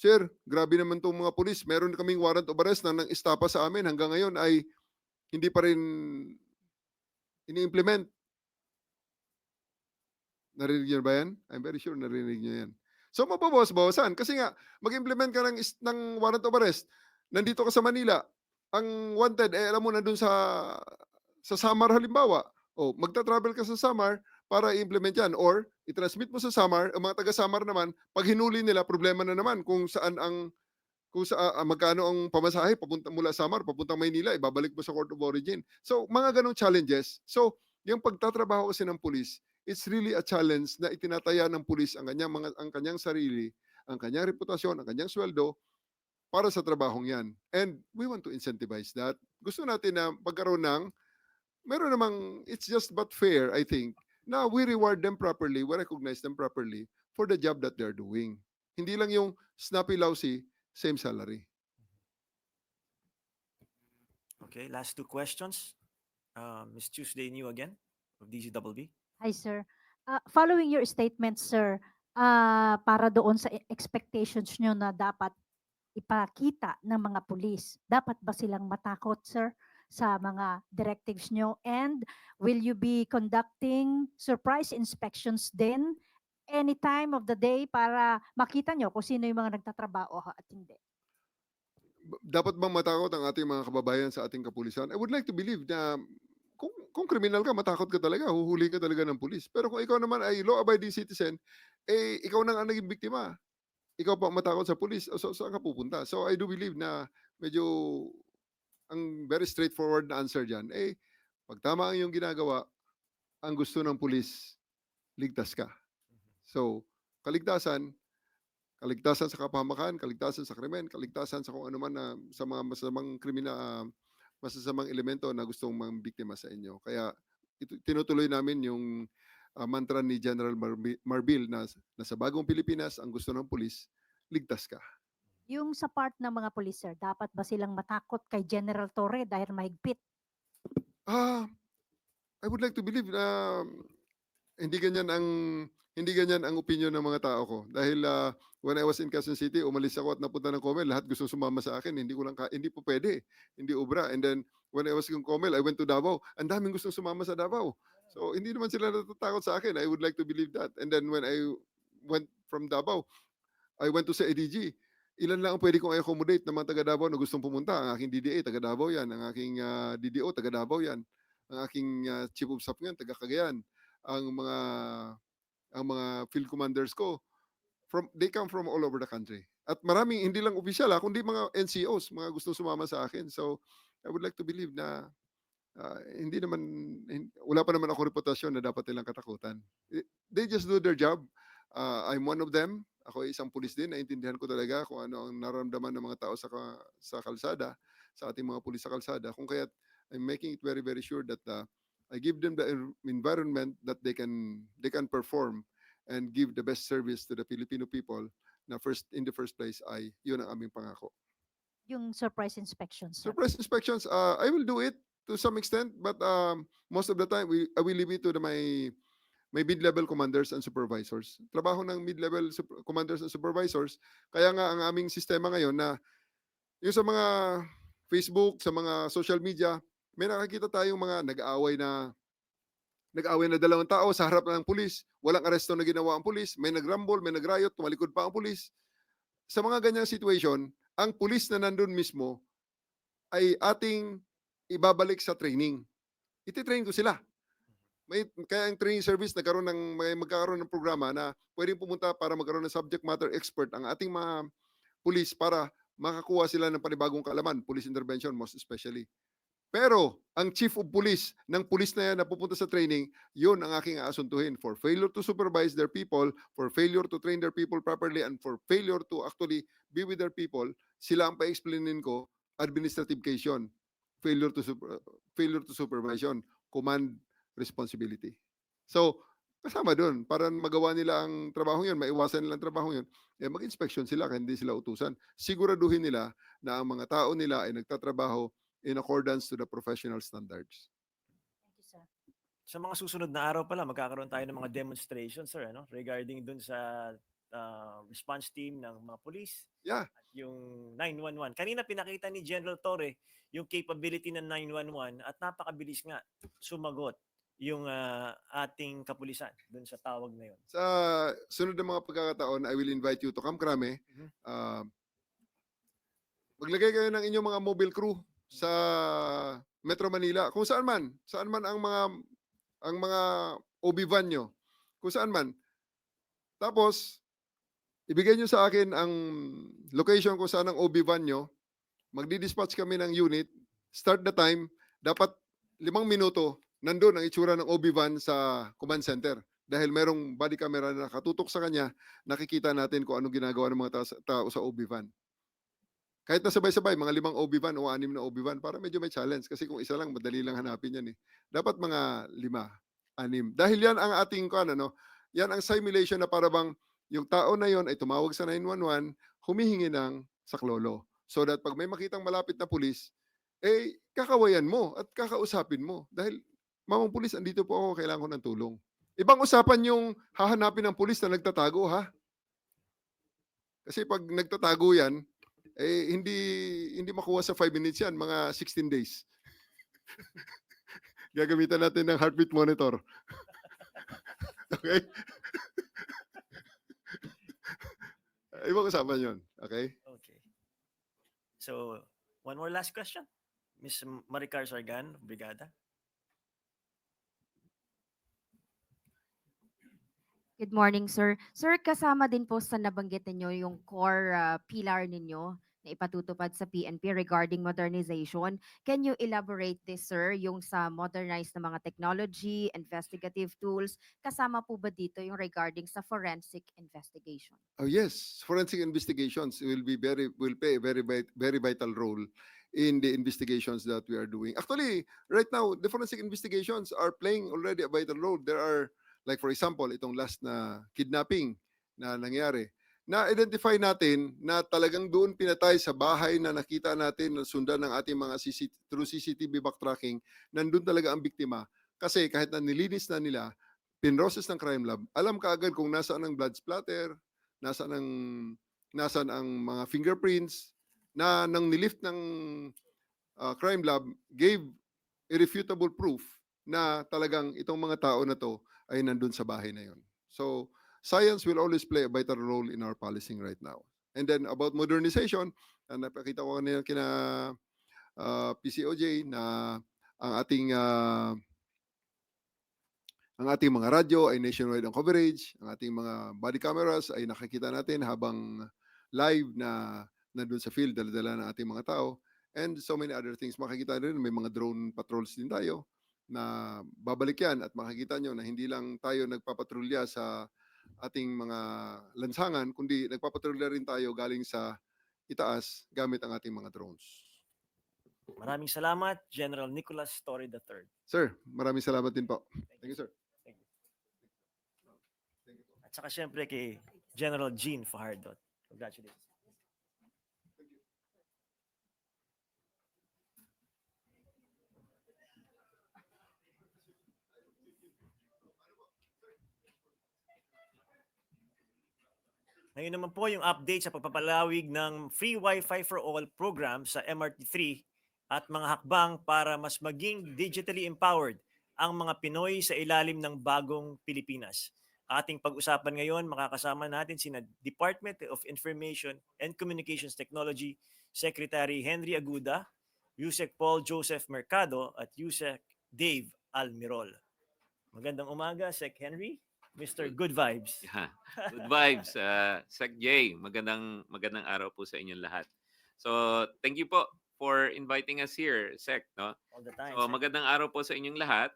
Sir, grabe naman itong mga pulis. Meron kaming warrant of arrest na nang istapa sa amin hanggang ngayon ay hindi pa rin ini-implement. Narinig niyo ba yan? I'm very sure narinig niyo yan. So mababawas-bawasan. Kasi nga, mag-implement ka ng warrant of arrest. Nandito ka sa Manila. Ang wanted, alam mo na dun sa Samar halimbawa. O, magta-travel ka sa Samar para i-implement yan. Or, i-transmit mo sa Samar, ang mga taga-Samar naman, pag hinuli nila, problema na naman kung magkano ang pamasahe papunta mula Samar, papuntang Maynila, ibabalik mo sa Court of Origin. So, mga ganong challenges. So, yung pagtatrabaho kasi ng pulis, it's really a challenge na itinataya ng pulis ang kanyang sarili, ang kanyang reputasyon, ang kanyang sweldo para sa trabahong yan. And we want to incentivize that. Gusto natin na pagkaroon meron namang, it's just but fair, I think, na we reward them properly, we recognize them properly for the job that they're doing. Hindi lang yung snappy lousy, same salary. Okay, last 2 questions. Ms. Tuesday New again of DCWB. Hi, sir. Following your statement, sir, para doon sa expectations nyo na dapat ipakita ng mga pulis, dapat ba silang matakot, sir, sa mga directives nyo? And will you be conducting surprise inspections din any time of the day para makita nyo kung sino yung mga nagtatrabaho at hindi? Dapat bang matakot ang ating mga kababayan sa ating kapulisan? I would like to believe na kung kriminal ka, matakot ka talaga, huhuli ka talaga ng pulis. Pero kung ikaw naman ay law-abiding citizen, ikaw na ang naging biktima. Ikaw pa matakot sa pulis, so saan ka pupunta? So I do believe na medyo ang very straightforward na answer dyan, pag tama ang iyong ginagawa, ang gusto ng pulis, ligtas ka. So, kaligtasan sa kapahamakan, kaligtasan sa krimen, kaligtasan sa kung ano man na sa mga masasamang elemento na gustong biktima sa inyo. Kaya tinutuloy namin yung mantra ni General Marbil na sa bagong Pilipinas, ang gusto ng pulis, ligtas ka. Yung sa part ng mga pulis, sir, dapat ba silang matakot kay General Torre dahil mahigpit? I would like to believe na hindi ganyan ang opinion ng mga tao ko. Dahil when I was in Quezon City, umalis ako at napunta ng Comel, lahat gusto sumama sa akin, hindi po pwede, hindi obra. And then when I was in Comel, I went to Davao, ang daming gustong sumama sa Davao. So hindi naman sila natatakot sa akin. I would like to believe that. And then when I went from Davao, I went to sa ADG. ilan lang ang pwede kong i-accommodate ng mga taga Davao na gustong pumunta. Ang aking DDA, taga Davao yan. Ang aking DDO, taga Davao yan. Ang aking Chief of Staff ngayon, taga Cagayan. Ang mga field commanders ko, they come from all over the country. At maraming, hindi lang opisyal, kundi mga NCOs, mga gustong sumama sa akin. So, I would like to believe na wala pa naman ako reputasyon na dapat nilang katakutan. They just do their job. I'm one of them. Ako ay isang pulis din. Naintindihan ko talaga kung ano ang nararamdaman ng mga tao sa kalsada, sa ating mga pulis sa kalsada. Kung kaya't I'm making it very, very sure that I give them the environment that they can perform and give the best service to the Filipino people na in the first place ay yun ang aming pangako. Yung surprise inspections, sir. Surprise inspections, I will do it to some extent, but most of the time, I will leave it to my mid-level commanders and supervisors. Trabaho ng mid-level commanders and supervisors. Kaya nga ang aming sistema ngayon na yung sa mga Facebook, sa mga social media, may nakakita tayong mga nag-aaway na dalawang tao sa harap ng pulis. Walang aresto na ginawa ang pulis. May nag-rumble, may nag-riot, tumalikod pa ang pulis. Sa mga ganyang situation, ang pulis na nandun mismo ay ating ibabalik sa training. Iti-train ko sila. Kaya ang training service magkakaroon ng programa na pwedeng pumunta para magkaroon ng subject matter expert ang ating mga pulis para makakuha sila ng panibagong kaalaman, police intervention most especially. Pero ang chief of police ng pulis na yan na pupunta sa training, yun ang aking aasuntuhin for failure to supervise their people, for failure to train their people properly, and for failure to actually be with their people. Sila ang pa-explainin ko, administrative case yun. Failure to supervision, command responsibility. So, kasama doon, para magawa nila ang trabaho yun, maiwasan nila ang trabaho yun, mag-inspection sila, kaya hindi sila utusan. Siguraduhin nila na ang mga tao nila ay nagtatrabaho in accordance to the professional standards. Thank you, sir. Sa mga susunod na araw pala, magkakaroon tayo ng mga demonstrations, sir, regarding dun sa response team ng mga police. Yeah. At yung 911. Kanina pinakita ni General Torre yung capability ng 911 at napakabilis nga sumagot yung ating kapulisan dun sa tawag na yun. Sa sunod na mga pagkakataon, I will invite you to Camp Crame. Maglagay kayo ng inyong mga mobile crew sa Metro Manila, kung saan man ang mga OB van nyo, kung saan man. Tapos, ibigay nyo sa akin ang location kung saan ang OB van nyo, magdi-dispatch kami ng unit, start the time, dapat 5 minuto, nandun ang itsura ng OB van sa command center. Dahil merong body camera na nakatutok sa kanya, nakikita natin kung anong ginagawa ng mga tao sa OB van. Kahit na sabay-sabay, mga 5 OB van o 6 na OB van, para medyo may challenge. Kasi kung isa lang, madali lang hanapin yan. Dapat mga 5, 6. Dahil yan ang ating, yan ang simulation na para bang yung tao na yon ay tumawag sa 911, humihingi ng saklolo. So that pag may makitang malapit na pulis, kakawayan mo at kakausapin mo. Dahil, mamang pulis, andito po ako, kailangan ko ng tulong. Ibang usapan yung hahanapin ng pulis na nagtatago, ha? Kasi pag nagtatago yan, hindi makuha sa 5 minutes yan, mga 16 days. Gagamitan natin ng heartbeat monitor. Okay? Ibang usapan yun. Okay? Okay. So, one more last question. Ms. Maricar Sargan, Brigada. Good morning, sir. Sir, kasama din po sa nabanggit ninyo yung core pillar ninyo na ipatutupad sa PNP regarding modernization. Can you elaborate this, sir, yung sa modernized na mga technology, investigative tools, kasama po ba dito yung regarding sa forensic investigation? Oh yes, forensic investigations will play a very vital role in the investigations that we are doing. Actually, right now, the forensic investigations are playing already a vital role. There are, like for example, itong last na kidnapping na nangyari, na-identify natin na talagang doon pinatay sa bahay na nakita natin na sundan ng ating mga through CCTV backtracking, nandun talaga ang biktima. Kasi kahit na nilinis na nila, pinroses ng crime lab, alam kaagad kung nasaan ang blood splatter, nasaan ang mga fingerprints, na nang nilift ng crime lab, gave irrefutable proof na talagang itong mga tao na to ay nandun sa bahay na yon. So, science will always play a vital role in our policing right now. And then about modernization, napakita ko kanina kina PCOJ na ang ating ah, ang ating mga radyo ay nationwide ang coverage, ang ating mga body cameras ay nakikita natin habang live na nandun sa field, dala-dala ng ating mga tao, and so many other things. Makikita rin may mga drone patrols din tayo na babalik yan at makikita nyo na hindi lang tayo nagpapatrolya sa ating mga lansangan, kundi nagpapatrolya rin tayo galing sa itaas gamit ang ating mga drones. Maraming salamat, General Nicholas Torre III. Sir, maraming salamat din po. Thank you, sir. At saka syempre kay General Jean Fajardo. Congratulations. Ngayon naman po yung update sa pagpapalawig ng Free Wi-Fi for All program sa MRT3 at mga hakbang para mas maging digitally empowered ang mga Pinoy sa ilalim ng bagong Pilipinas. Ating pag-usapan ngayon, makakasama natin sina Department of Information and Communications Technology Secretary Henry Aguda, Yusek Paul Joseph Mercado at Yusek Dave Almirol. Magandang umaga, Sec Henry. Mr. Good Vibes. Yeah. Good vibes. Sec J, magandang araw po sa inyong lahat. So, thank you po for inviting us here, Sec. No? All the time. So, Sec. magandang araw po sa inyong lahat.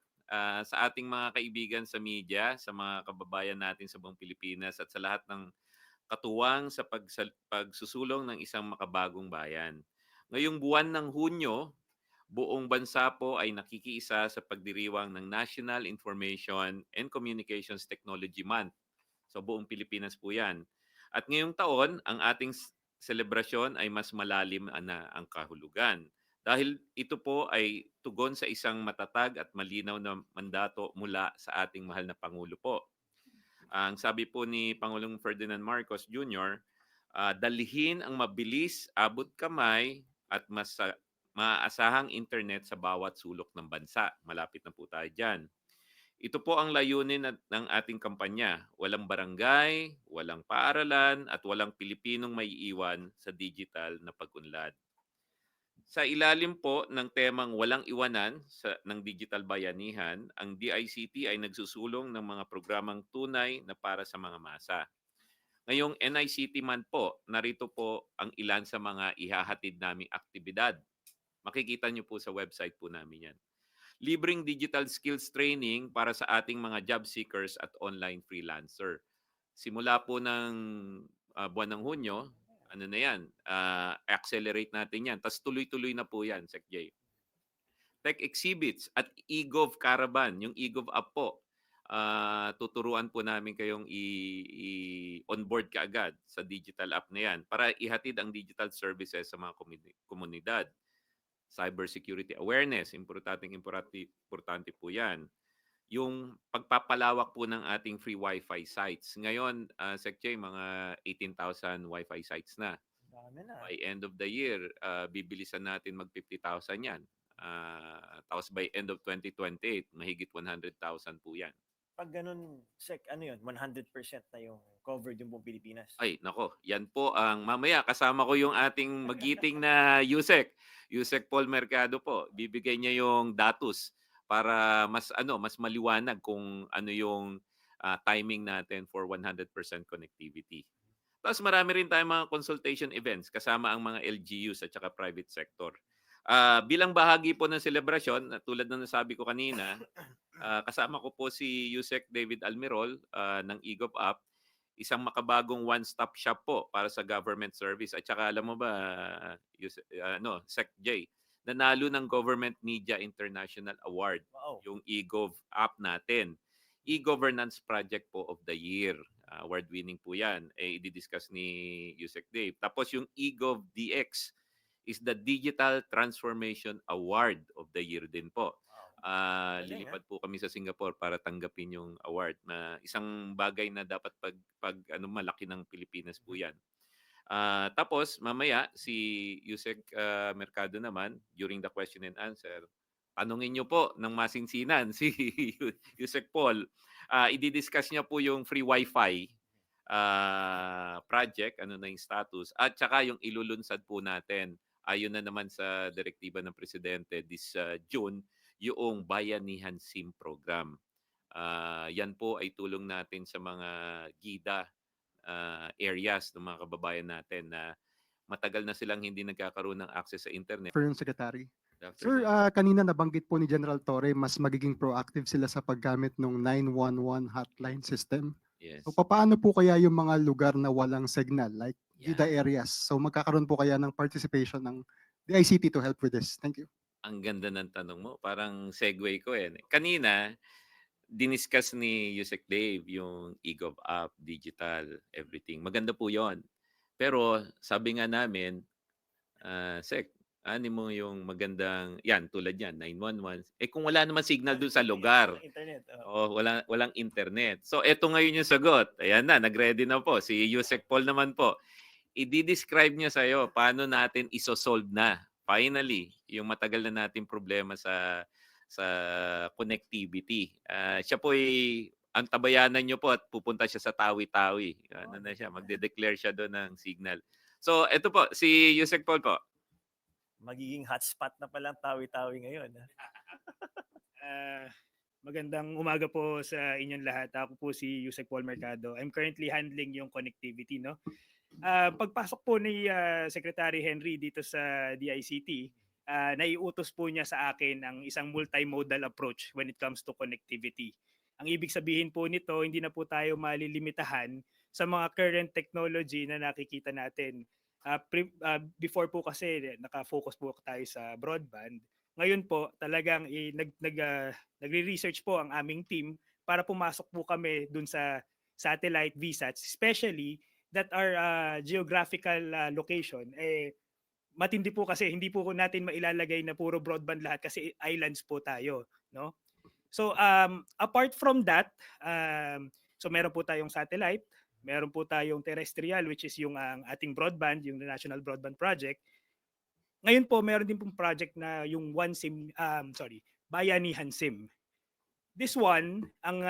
Sa ating mga kaibigan sa media, sa mga kababayan natin sa buong Pilipinas at sa lahat ng katuwang sa pagsusulong ng isang makabagong bayan. Ngayong buwan ng Hunyo, buong bansa po ay nakikiisa sa pagdiriwang ng National Information and Communications Technology Month. So buong Pilipinas po yan. At ngayong taon, ang ating selebrasyon ay mas malalim na ang kahulugan. Dahil ito po ay tugon sa isang matatag at malinaw na mandato mula sa ating mahal na Pangulo po. Ang sabi po ni Pangulong Ferdinand Marcos Jr., dalhin ang mabilis, abot kamay at mas maaasahang internet sa bawat sulok ng bansa. Malapit na po tayo dyan. Ito po ang layunin ng ating kampanya. Walang barangay, walang paaralan, at walang Pilipinong maiiwan sa digital na pag-unlad. Sa ilalim po ng temang walang iwanan ng digital bayanihan, ang DICT ay nagsusulong ng mga programang tunay na para sa mga masa. Ngayong NICT man po, narito po ang ilan sa mga ihahatid naming aktibidad. Makikita niyo po sa website po namin yan. Libreng digital skills training para sa ating mga job seekers at online freelancer. Simula po ng buwan ng Hunyo, ano na yan, accelerate natin yan. Tapos tuloy-tuloy na po yan, Sec J. Tech exhibits at eGov Caravan, yung eGov app po. Tuturuan po namin kayong i-onboard kaagad sa digital app na yan para ihatid ang digital services sa mga komunidad. Cybersecurity awareness, importante po yan. Yung pagpapalawak po ng ating free Wi-Fi sites. Ngayon, Sec J, mga 18,000 Wi-Fi sites na. Dami na. By end of the year, bibilisan natin mag 50,000 yan. Tapos by end of 2028, mahigit 100,000 po yan. Pag ganun, Sec, ano yun? 100% na yung covered yung buong Pilipinas. Ay, nako. Yan po ang mamaya. Kasama ko yung ating magiting na Yusek Paul Mercado po. Bibigay niya yung datos para mas maliwanag kung ano yung timing natin for 100% connectivity. Tapos marami rin tayong mga consultation events kasama ang mga LGUs at saka private sector. Bilang bahagi po ng selebrasyon, tulad ng nasabi ko kanina, kasama ko po si Yusek David Almirol ng eGov app, isang makabagong one-stop shop po para sa government service. At saka alam mo ba, Sec J, nanalo ng Government Media International Award yung eGov app natin. E-Governance Project po of the Year. Award-winning po yan. I-discuss ni Yusek Dave. Tapos yung eGov DX is the Digital Transformation Award of the Year din po. Lilipad po kami sa Singapore para tanggapin yung award na isang bagay na dapat malaki ng Pilipinas po yan. Tapos mamaya si Yusek Mercado naman during the question and answer, tanungin niyo po ng masinsinan si Yusek Paul. I-discuss niya po yung free Wi-Fi project, ano na yung status, at saka yung ilulunsad po natin, ayon na naman sa direktiba ng Presidente this June, yung Bayanihan SIM program. Yan po ay tulong natin sa mga GIDA areas ng mga kababayan natin na matagal na silang hindi nagkakaroon ng access sa internet. Afternoon, Secretary. Good Sir, afternoon. kanina nabanggit po ni General Torre, mas magiging proactive sila sa paggamit ng 911 hotline system. Yes. So, paano po kaya yung mga lugar na walang signal, like GIDA areas? So, magkakaroon po kaya ng participation ng DICT to help with this? Thank you. Ang ganda ng tanong mo. Parang segue ko eh. Kanina, diniscuss ni Yusek Dave yung eGov app, digital, everything. Maganda po yon. Pero sabi nga namin, Sek, ano mo yung magandang, yan, tulad yan, 911. Kung wala naman signal doon sa lugar. Internet. Walang internet. So, eto ngayon yung sagot. Ayan na, nag-ready na po. Si Yusek Paul naman po. I-describe niya sa'yo paano natin isosolve na, finally, yung matagal na nating problema sa connectivity. Siya po ang tabayanan niyo po at pupunta siya sa Tawi-Tawi. Ano na siya, magde-declare siya doon ng signal. So, eto po, si Yusek Paul po. Magiging hotspot na palang Tawi-Tawi ngayon. Magandang umaga po sa inyong lahat. Ako po si Yusek Paul Mercado. I'm currently handling yung connectivity, no? Pagpasok po ni Secretary Henry dito sa DICT, naiutos po niya sa akin ang isang multimodal approach when it comes to connectivity. Ang ibig sabihin po nito, hindi na po tayo malilimitahan sa mga current technology na nakikita natin. Before po kasi naka-focus po tayo sa broadband. Ngayon po talagang nagre-research po ang aming team para pumasok po kami dun sa satellite VSATs, especially that are geographical location. Matindi po kasi hindi po natin mailalagay na puro broadband lahat kasi islands po tayo, no? So apart from that, so meron po tayong satellite, meron po tayong terrestrial which is yung ating broadband, yung National Broadband Project. Ngayon po meron din pong project na yung Bayanihan SIM. This one, ang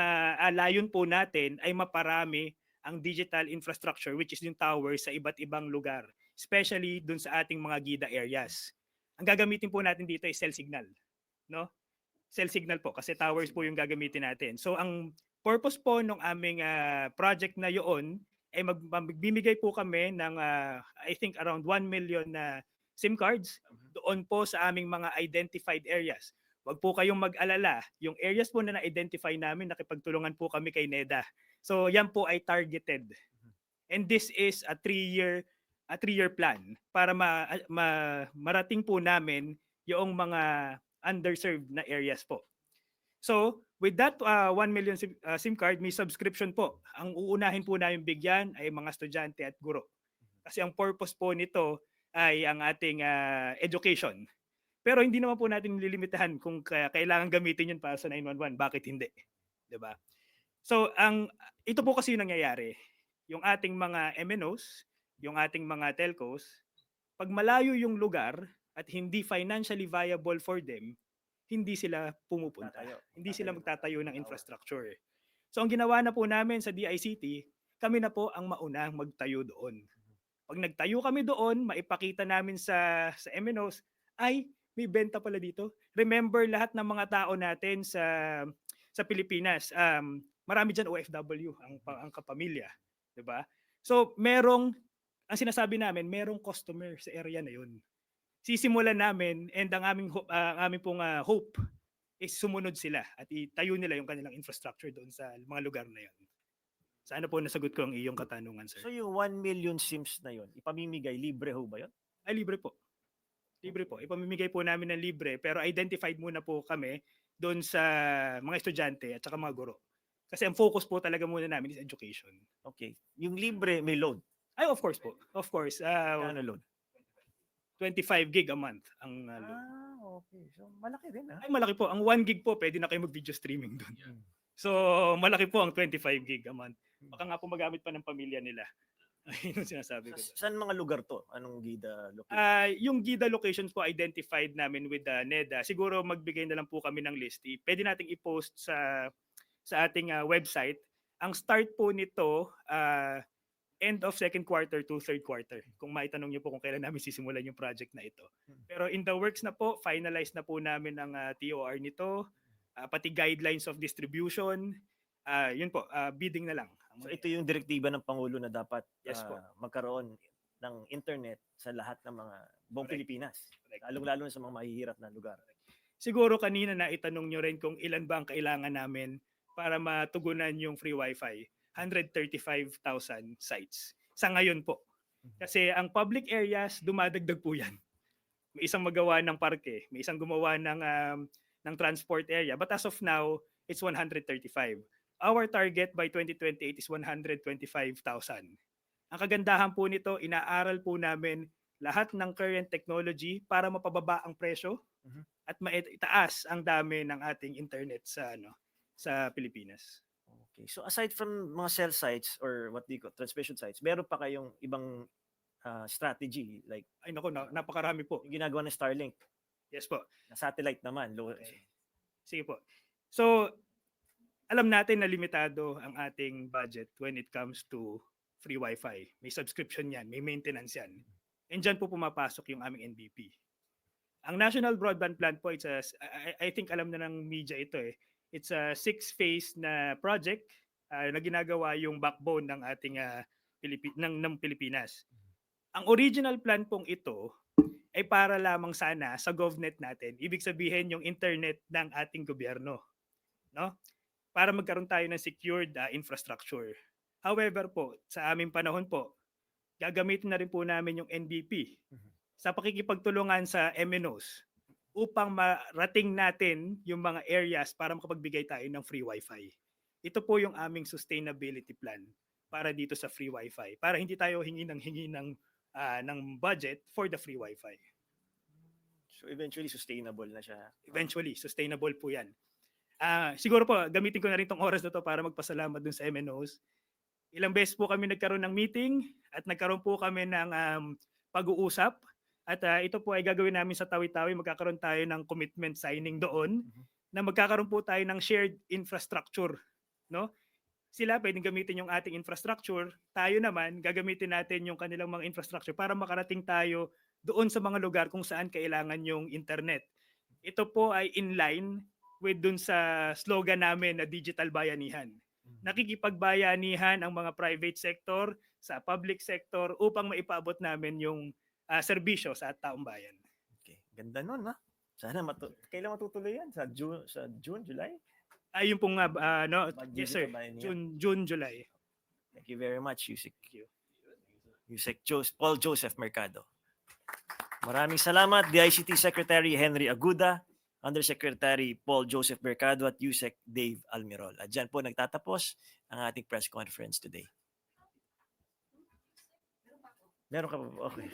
layon po natin ay maparami ang digital infrastructure which is yung towers sa iba't ibang lugar, especially dun sa ating mga GIDA areas. Ang gagamitin po natin dito ay cell signal, no? Cell signal po kasi towers po yung gagamitin natin. So ang purpose po ng aming project na yun ay magbibigay po kami ng I think around 1 million na SIM cards doon po sa aming mga identified areas. Wag po kayong mag-alala. Yung areas po na na-identify namin, nakipagtulungan po kami kay NEDA. So yan po ay targeted. And this is a 3-year plan para marating po namin yung mga underserved na areas po. So with that 1 million SIM card, may subscription po. Ang uunahin po namin bigyan ay mga estudyante at guro. Kasi ang purpose po nito ay ang ating education. Pero hindi naman po natin nililimitahan kung kailangan gamitin yun para sa 911. Bakit hindi? 'Di ba? So ito po kasi yung nangyayari. Yung ating mga MNOs, yung ating mga telcos, pag malayo yung lugar at hindi financially viable for them, hindi sila pumupunta. Hindi sila magtatayo ng infrastructure. So ang ginawa na po namin sa DICT, kami na po ang maunang magtayo doon. Pag nagtayo kami doon, maipakita namin sa MNOs, ay may benta pala dito. Remember lahat ng mga tao natin sa Pilipinas, marami diyan OFW ang kapamilya, 'di ba? So ang sinasabi namin, merong customer sa area na 'yon. Sisimulan namin and ang aming pong hope is sumunod sila at itayo nila yung kanilang infrastructure doon sa mga lugar na 'yon. Sana po nasagot ko ang iyong katanungan, sir. So yung 1 million SIMs na yun, ipamimigay, libre ho ba yun? Ay, libre po. Libre po. Ipamimigay po namin ng libre pero identified muna po kami doon sa mga estudyante at saka mga guro. Kasi ang focus po talaga muna namin is education. Okay. Yung libre may load? Ay, of course po. Of course. Ano load? 25 gig a month ang load. Okay. So malaki rin Ay, malaki po. Ang 1 gig po, pwede na kayo mag-video streaming doon. So, malaki po ang 25 gig a month. Baka nga po magamit pa ng pamilya nila. Ayun ang sinasabi ko. Saan mga lugar to? Anong GIDA location? Yung GIDA locations po identified namin with NEDA. Siguro magbigay na lang po kami ng list. Pwede nating i-post sa ating website Ang start po nito, end of second quarter to third quarter. Kung maitanong niyo po kung kailan namin sisimulan yung project na ito. Pero in the works na po, finalize na po namin ang TOR nito, pati guidelines of distribution. Yun po, bidding na lang. So ito yung direktiba ng Pangulo na dapat Yes po. magkaroon ng internet sa lahat ng mga buong Correct. Pilipinas. Lalo na sa mga mahihirap na lugar. Siguro kanina na itanong nyo rin kung ilan ba ang kailangan namin para matugunan yung free wifi. 135,000 sites. Sa ngayon po. Kasi ang public areas, dumadagdag po yan. May isang magawa ng parke, may isang gumawa ng transport area. But as of now, it's 135. Our target by 2028 is 125,000. Ang kagandahan po nito, inaaral po namin lahat ng current technology para mapababa ang presyo at maitaas ang dami ng ating internet sa Pilipinas. Okay. So aside from mga cell sites or what do you call transmission sites, meron pa kayong ibang strategy like Ay nako, napakarami po. yung ginagawa ng Starlink Yes po. na satellite naman. Sige po. So, alam natin na limitado ang ating budget when it comes to free wifi. May subscription yan, may maintenance yan. And dyan po pumapasok yung aming NBP. Ang National Broadband Plan po, I think alam na ng media ito eh. It's a 6-phase na project na ginagawa yung backbone ng ating ng Pilipinas. Ang original plan pong ito ay para lamang sana sa GovNet natin. Ibig sabihin yung internet ng ating gobyerno, no? Para magkaroon tayo ng secured infrastructure. However po, sa aming panahon po, gagamitin na rin po namin yung NBP sa pakikipagtulungan sa MNOs upang marating natin yung mga areas para makapagbigay tayo ng free wifi. Ito po yung aming sustainability plan para dito sa free wifi. Para hindi tayo hingi ng budget for the free wifi. So eventually sustainable na siya. Eventually, sustainable po yan. Siguro po, gamitin ko na rin tong oras na to para magpasalamat dun sa MNOs. Ilang beses po kami nagkaroon ng meeting at nagkaroon po kami ng pag-uusap. At ito po ay gagawin namin sa Tawi-Tawi. Magkakaroon tayo ng commitment signing doon na magkakaroon po tayo ng shared infrastructure. No? Sila pwedeng gamitin yung ating infrastructure. Tayo naman, gagamitin natin yung kanilang mga infrastructure para makarating tayo doon sa mga lugar kung saan kailangan yung internet. Ito po ay in line with dun sa slogan namin na digital bayanihan. Nakikipagbayanihan ang mga private sector sa public sector upang maipaabot namin yung serbisyo sa taong bayan. Okay. Ganda nun, ha? Sana kailan matutuloy yan? Sa June, July? Yung pong yes sir, June, July. Thank you very much, Yusek. Yusek Paul Joseph Mercado. Maraming salamat, DICT Secretary Henry Aguda, Undersecretary Paul Joseph Mercado at Yusek Dave Almirol. At dyan po nagtatapos ang ating press conference today. Meron ka ba? Okay.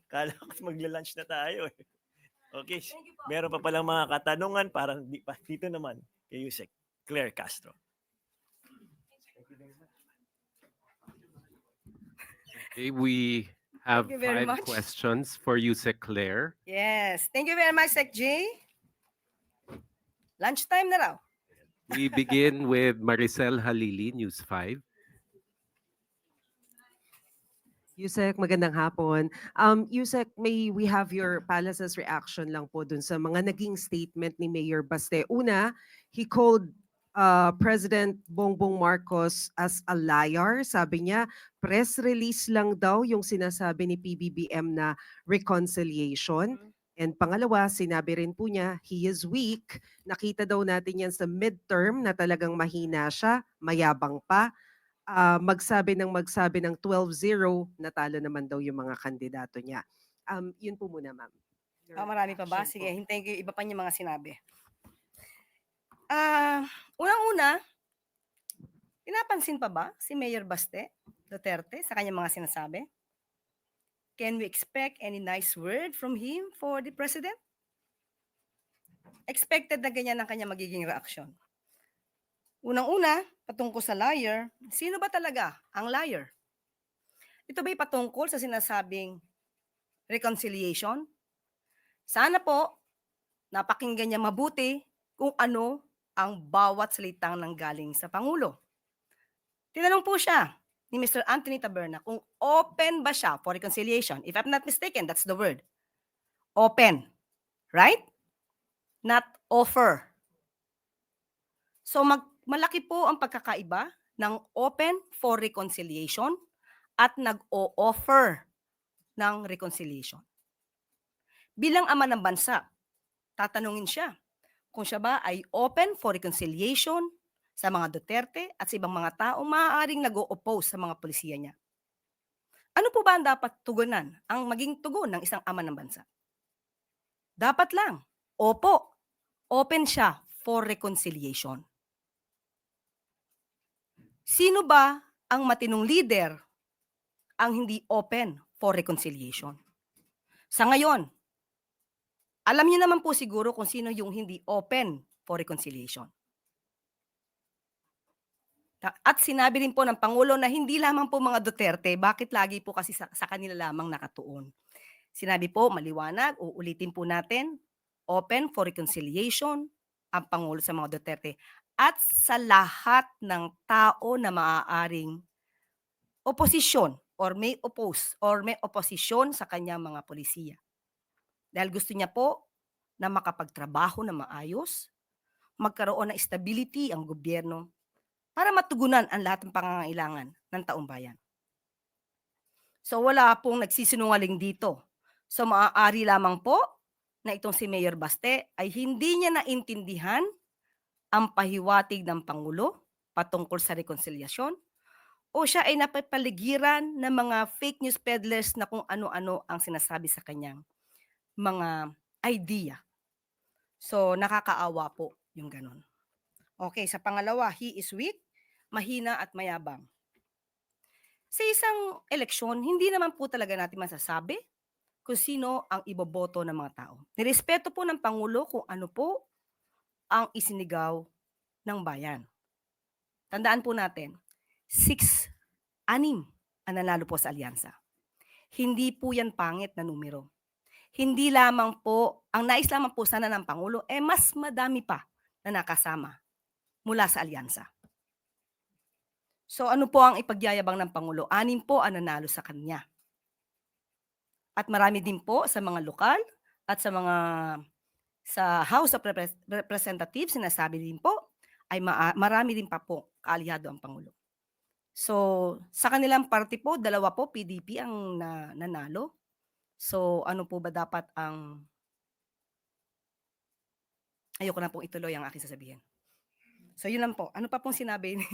Kala ko magla-lunch na tayo eh. Okay. Meron pa palang mga katanungan para dito naman kay Yusek Claire Castro. Okay, we have Thank you very 5 much. questions for Yusek Claire. Yes. Thank you very much, Sec J. Lunchtime na raw. We begin with Maricel Halili, News 5. Yusek, magandang hapon. Yusek, may we have your palace's reaction lang po dun sa mga naging statement ni Mayor Baste. Una, he called President Bongbong Marcos as a liar. Sabi niya, press release lang daw yung sinasabi ni PBBM na reconciliation. And pangalawa, sinabi rin po niya, he is weak. Nakita daw natin yan sa midterm na talagang mahina siya, mayabang pa. Magsabi ng 12-0, natalo naman daw yung mga kandidato niya. Yun po muna, ma'am. Marami pa ba? Sige, hintayin ko yung iba pa niya mga sinabi. Unang-una, pinapansin pa ba si Mayor Baste Duterte sa kanyang mga sinasabi? Can we expect any nice word from him for the President? Expected na ganyan ang kanyang magiging reaksyon. Unang-una, patungkol sa liar, sino ba talaga ang liar? Ito ba'y patungkol sa sinasabing reconciliation? Sana po, napakinggan niya mabuti kung ano ang bawat salitang nanggaling sa Pangulo. Tinanong po siya ni Mr. Anthony Taberna kung open ba siya for reconciliation. If I'm not mistaken, that's the word. Open. Right? Not offer. So malaki po ang pagkakaiba ng open for reconciliation at nag-o-offer ng reconciliation. Bilang ama ng bansa, tatanungin siya kung siya ba ay open for reconciliation sa mga Duterte at sa ibang mga taong maaaring nag-o-oppose sa mga polisiya niya. Ano po ba ang dapat tugunan, ang maging tugon ng isang ama ng bansa? Dapat lang, opo, open siya for reconciliation. Sino ba ang matinong leader ang hindi open for reconciliation? Sa ngayon, alam niyo naman po siguro kung sino yung hindi open for reconciliation. At sinabi rin po ng Pangulo na hindi lamang po mga Duterte, bakit lagi po kasi sa kanila lamang nakatuon. Sinabi po, maliwanag, uulitin po natin, open for reconciliation ang Pangulo sa mga Duterte at sa lahat ng tao na maaaring oposisyon or may oppose or may oposisyon sa kanyang mga polisiya. Dahil gusto niya po na makapagtrabaho na maayos, magkaroon ng stability ang gobyerno para matugunan ang lahat ng pangangailangan ng taong bayan. So wala pong nagsisinungaling dito. So maaari lamang po na itong si Mayor Baste ay hindi niya naintindihan ang pahiwatig ng Pangulo patungkol sa rekonsilyasyon o siya ay napapaligiran ng mga fake news peddlers na kung ano-ano ang sinasabi sa kanyang mga idea. So nakakaawa po yung ganun. Okay, sa pangalawa, he is weak, mahina at mayabang. Sa isang eleksyon, hindi naman po talaga natin masasabi kung sino ang iboboto ng mga tao. Nirespeto po ng Pangulo kung ano po ang isinigaw ng bayan. Tandaan po natin, 6 ang nanalo po sa alyansa. Hindi po yan pangit na numero. Hindi lamang po, ang nais lamang po sana ng Pangulo, mas madami pa na nakasama mula sa alyansa. So ano po ang ipagyayabang ng Pangulo? 6 po ang nanalo sa kanya. At marami din po sa mga lokal at sa House of Representatives, sinasabi din po, ay marami din pa po kaalyado ang Pangulo. So sa kanilang party po, 2 po, PDP ang nanalo. So ano po ba dapat ang... Ayoko na pong ituloy ang aking sasabihin. So yun lang po. Ano pa pong sinabi ni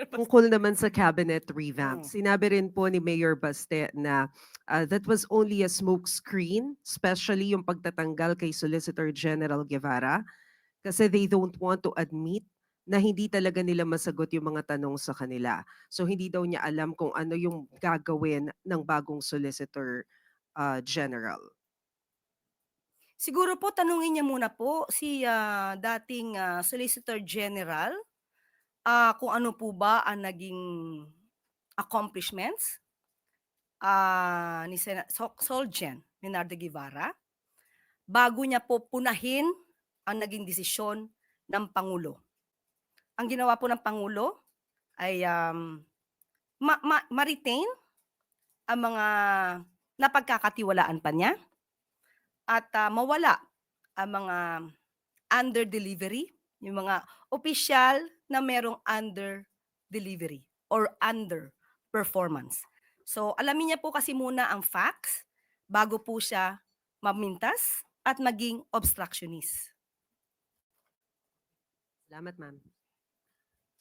Tungkol naman sa cabinet revamp, sinabi rin po ni Mayor Baste na that was only a smoke screen, especially yung pagtatanggal kay Solicitor General Guevara, kasi they don't want to admit na hindi talaga nila masagot yung mga tanong sa kanila. So hindi daw niya alam kung ano yung gagawin ng bagong Solicitor General. Siguro po tanungin niya muna po si dating Solicitor General kung ano po ba ang naging accomplishments ni Solgen Leonardo Guevara bago niya po punahin ang naging desisyon ng Pangulo. Ang ginawa po ng Pangulo ay ma-retain ang mga napagkakatiwalaan pa niya at mawala ang mga under-delivery, yung mga opisyal na merong under-delivery or under-performance. So alamin niya po kasi muna ang facts bago po siya mamintas at maging obstructionist. Salamat, ma'am.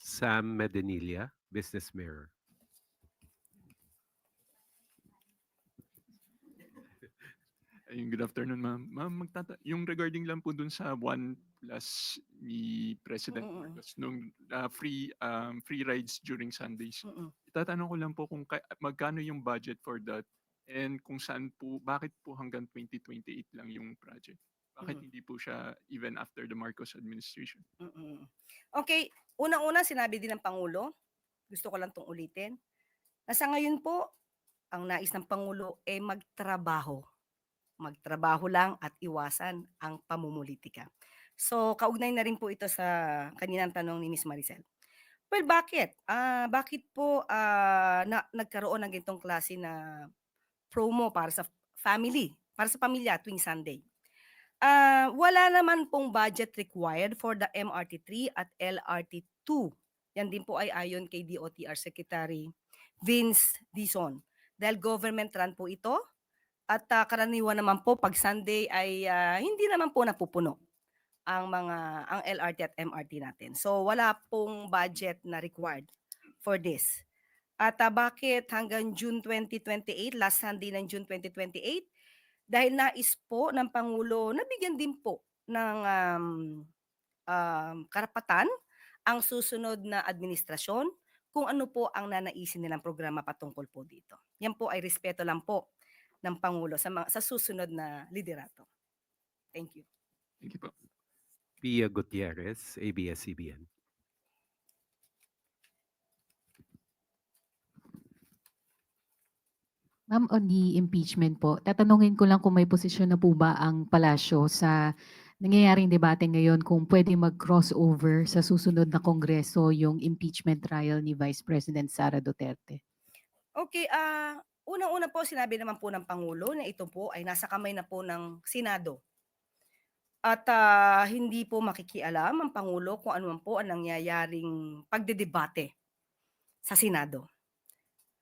Sam Medinilla, Business Mirror. Good afternoon, ma'am. Ma'am, yung regarding lang po dun sa 1+ ni President Marcos nung free rides during Sundays. Itatanong ko lang po kung magkano yung budget for that and kung saan po, bakit po hanggang 2028 lang yung project? Bakit hindi po siya even after the Marcos administration? Okay, unang-una sinabi din ng Pangulo, gusto ko lang itong ulitin, na sa ngayon po, ang nais ng Pangulo ay magtrabaho. Magtrabaho lang at iwasan ang pamumulitika. So, kaugnay na rin po ito sa kaninang tanong ni Miss Maricel. Well, bakit? Bakit po nagkaroon ng ganitong klase na promo para sa family, para sa pamilya tuwing Sunday? Wala naman pong budget required for the MRT3 at LRT2. Yan din po ay ayon kay DOTR Secretary Vince Dizon. Dahil government run po ito at karaniwan naman po pag Sunday ay hindi naman po napupuno ang LRT at MRT natin. So wala pong budget na required for this. At bakit hanggang June 2028, last Sunday ng June 2028? Dahil nais po ng Pangulo na bigyan din po ng karapatan ang susunod na administrasyon kung ano po ang nanaisin nilang programa patungkol po dito. Yan po ay respeto lang po ng Pangulo sa susunod na liderato. Thank you. Thank you po. Pia Gutierrez, ABS-CBN. Ma'am, on the impeachment po, tatanungin ko lang kung may posisyon na po ba ang palasyo sa nangyayaring debate ngayon kung pwede mag-crossover sa susunod na kongreso yung impeachment trial ni Vice President Sara Duterte. Okay, unang-una po sinabi naman po ng Pangulo na ito po ay nasa kamay na po ng Senado. At hindi po makikialam ang Pangulo kung ano man po ang nangyayaring pagdedebate sa Senado.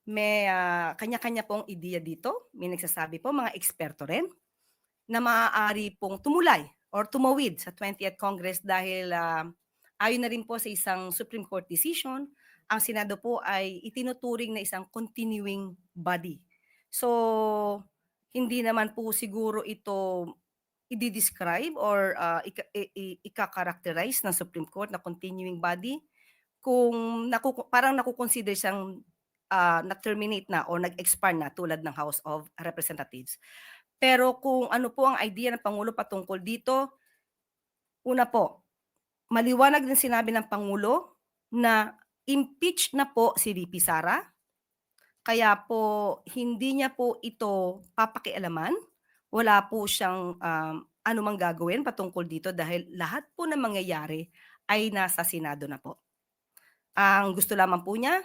May kanya-kanya pong ideya dito. May nagsasabi po, mga eksperto rin, na maaari pong tumulay or tumawid sa 20th Congress dahil ayon na rin po sa isang Supreme Court decision, ang Senado po ay itinuturing na isang continuing body. So, hindi naman po siguro ito i-describe or ika-characterize ng Supreme Court na continuing body kung parang nakukonsider siyang na-terminate na o nag-expire na tulad ng House of Representatives. Pero kung ano po ang idea ng Pangulo patungkol dito, una po, maliwanag din sinabi ng Pangulo na impeach na po si VP Sara, kaya po hindi niya po ito papakialaman, wala po siyang anumang gagawin patungkol dito dahil lahat po ng mangyayari ay nasa Senado na po. Ang gusto lamang po niya,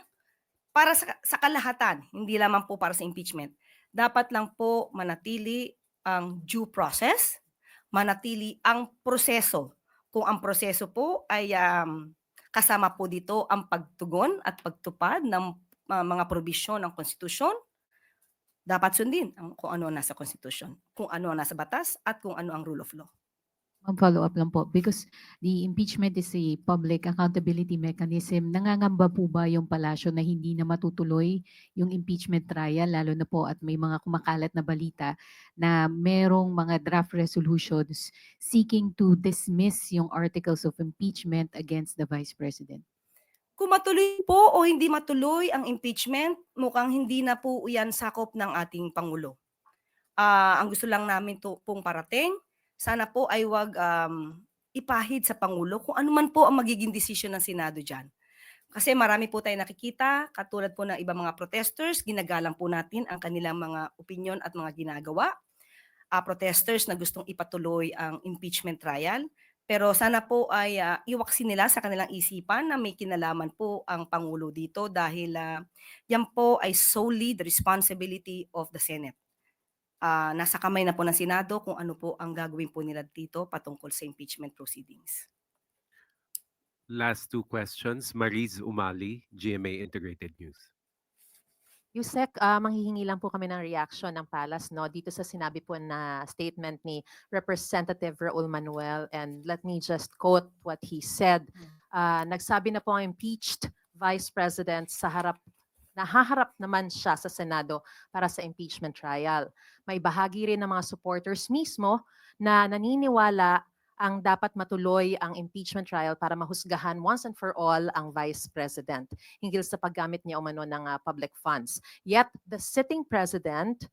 para sa kalahatan, hindi lamang po para sa impeachment, dapat lang po manatili ang due process, manatili ang proseso. Kung ang proseso po ay kasama po dito ang pagtugon at pagtupad ng mga probisyon ng konstitusyon, dapat sundin kung ano ang nasa konstitusyon, kung ano ang nasa batas at kung ano ang rule of law. Follow up lang po, because the impeachment is a public accountability mechanism. Nangangamba po ba yung palasyo na hindi na matutuloy yung impeachment trial, lalo na po at may mga kumakalat na balita na merong mga draft resolutions seeking to dismiss yung articles of impeachment against the Vice President? Kung matuloy po o hindi matuloy ang impeachment, mukhang hindi na po yan sakop ng ating Pangulo. Ang gusto lang namin pong parating, sana po ay wag ipahid sa Pangulo kung ano man po ang magiging desisyon ng Senado dyan. Kasi marami po tayo nakikita, katulad po ng ibang mga protesters, ginagalang po natin ang kanilang mga opinion at mga ginagawa. Protesters na gustong ipatuloy ang impeachment trial. Pero sana po ay iwaksin nila sa kanilang isipan na may kinalaman po ang Pangulo dito dahil yan po ay solely the responsibility of the Senate. Nasa kamay na po ng Senado kung ano po ang gagawin po nila dito patungkol sa impeachment proceedings. Last two questions, Mariz Umali, GMA Integrated News. Yusek, manghihingi lang po kami ng reaction ng Palace dito sa sinabi po na statement ni Representative Raul Manuel, and let me just quote what he said. Nagsabi na po ang impeached Vice President nahaharap naman siya sa Senado para sa impeachment trial. May bahagi rin ng mga supporters mismo na naniniwala ang dapat matuloy ang impeachment trial para mahusgahan once and for all ang Vice President hinggil sa paggamit niya umano ng public funds. Yet, the sitting President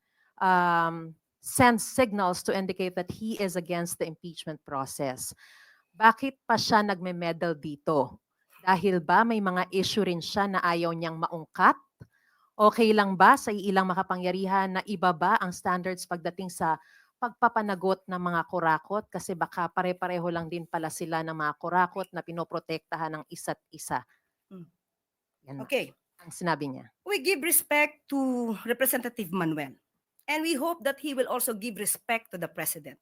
sends signals to indicate that he is against the impeachment process. Bakit pa siya nagme-meddle dito? Dahil ba may mga issue rin siya na ayaw niyang maungkat? Okay lang ba sa ilang makapangyarihan na ibaba ang standards pagdating sa pagpapanagot ng mga kurakot kasi baka pare-pareho lang din pala sila ng mga kurakot na pinoprotektahan ng isa't isa. Mm. Yan Okay. ang sinabi niya. We give respect to Representative Manuel, and we hope that he will also give respect to the President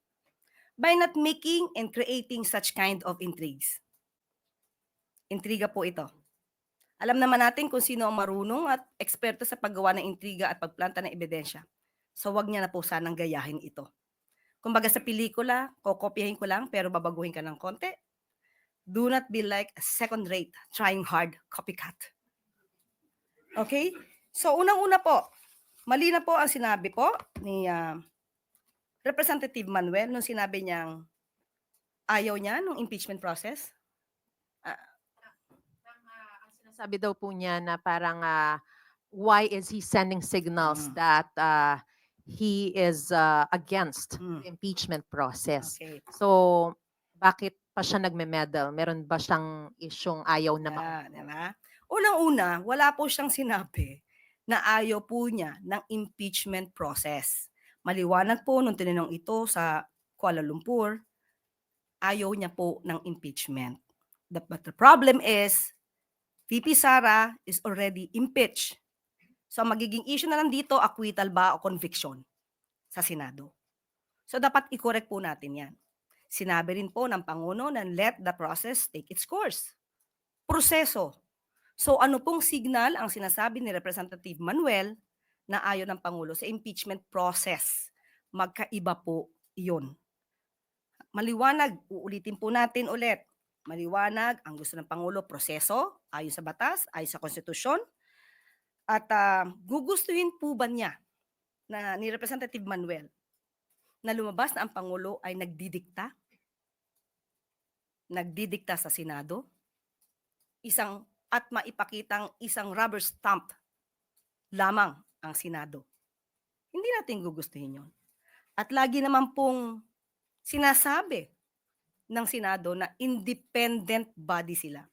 by not making and creating such kind of intrigues. Intriga po ito. Alam naman natin kung sino ang marunong at eksperto sa paggawa ng intriga at pagplanta ng ebidensya. So wag niya na po sanang gayahin ito. Kumbaga sa pelikula, kokopyahin ko lang pero babaguhin ka ng konti. Do not be like a second-rate, trying hard copycat. Okay? So unang-una po, mali na po ang sinabi po ni Representative Manuel nung sinabi niyang ayaw niya ng impeachment process. Sinasabi daw po niya na parang why is he sending signals that he is against the impeachment process. Okay. So, bakit pa siya nagme-meddle? Meron ba siyang isyong ayaw na Diba? Unang-una, wala po siyang sinabi na ayaw po niya ng impeachment process. Maliwanag po nung tinanong ito sa Kuala Lumpur, ayaw niya po ng impeachment. But the problem is, VP Sara is already impeached. So magiging issue na lang dito, acquittal ba o conviction sa Senado. So dapat i-correct po natin yan. Sinabi rin po ng Pangulo na let the process take its course. Proseso. So ano pong signal ang sinasabi ni Representative Manuel na ayaw ng Pangulo sa impeachment process? Magkaiba po iyon. Maliwanag, uulitin po natin ulit. Maliwanag, ang gusto ng Pangulo, proseso, ayon sa batas, ayon sa konstitusyon. At gugustuhin po ba niya na ni Representative Manuel na lumabas na ang Pangulo ay nagdidikta? Nagdidikta sa Senado? At maipakitang isang rubber stamp lamang ang Senado. Hindi natin gugustuhin yon. At lagi naman pong sinasabi ng Senado na independent body sila.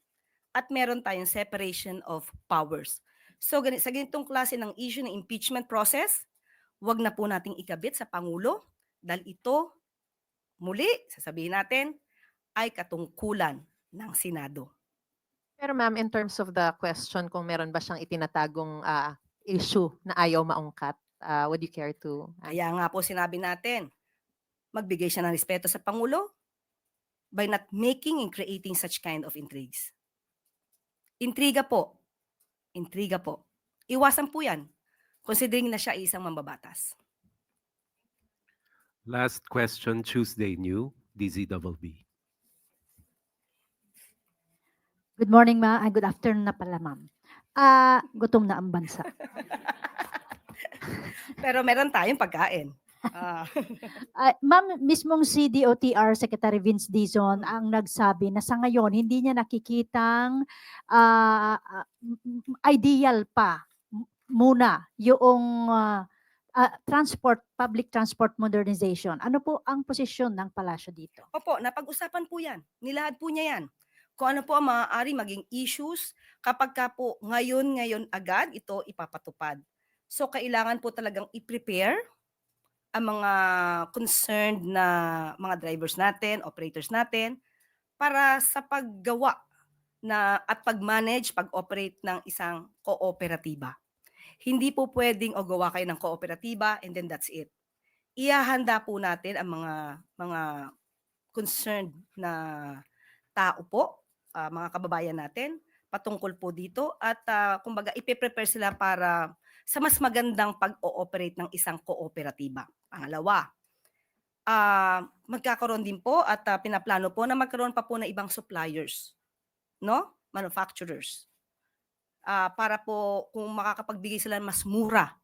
At meron tayong separation of powers. So sa ganitong klase ng issue ng impeachment process, wag na po nating ikabit sa Pangulo dahil ito, muli, sasabihin natin, ay katungkulan ng Senado. Pero ma'am, in terms of the question kung meron ba siyang itinatagong issue na ayaw maungkat, would you care to? Kaya nga po sinabi natin, magbigay siya ng respeto sa Pangulo by not making and creating such kind of intrigues. Intriga po. Intriga po. Iwasan po yan, considering na siya isang mambabatas. Last question, Tuesday New, DZBB. Good morning, ma. Good afternoon na pala, ma'am. Gutom na ang bansa. Pero meron tayong pagkain. Ma'am, mismong CDOTR Secretary Vince Dizon ang nagsabi na sa ngayon hindi niya nakikitang ideal pa muna yung public transport modernization. Ano po ang posisyon ng palasyo dito? Opo, napag-usapan po yan. Nilahad po niya yan. Kung ano po ang maaari maging issues kapag ka po ngayon agad ito ipapatupad. So kailangan po talagang i-prepare ang mga concerned na mga drivers natin, operators natin, para sa paggawa at pag-manage, pag-operate ng isang kooperatiba. Hindi po pwedeng gawa kayo ng kooperatiba and then that's it. Ihahanda po natin ang mga concerned na tao po, mga kababayan natin, patungkol po dito at kumbaga ipe-prepare sila para sa mas magandang pag-ooperate ng isang kooperatiba. Pangalawa, magkakaroon din po at pinaplano po na magkaroon pa po ng ibang suppliers, no? Manufacturers. Para po kung makakapagbigay sila ng mas mura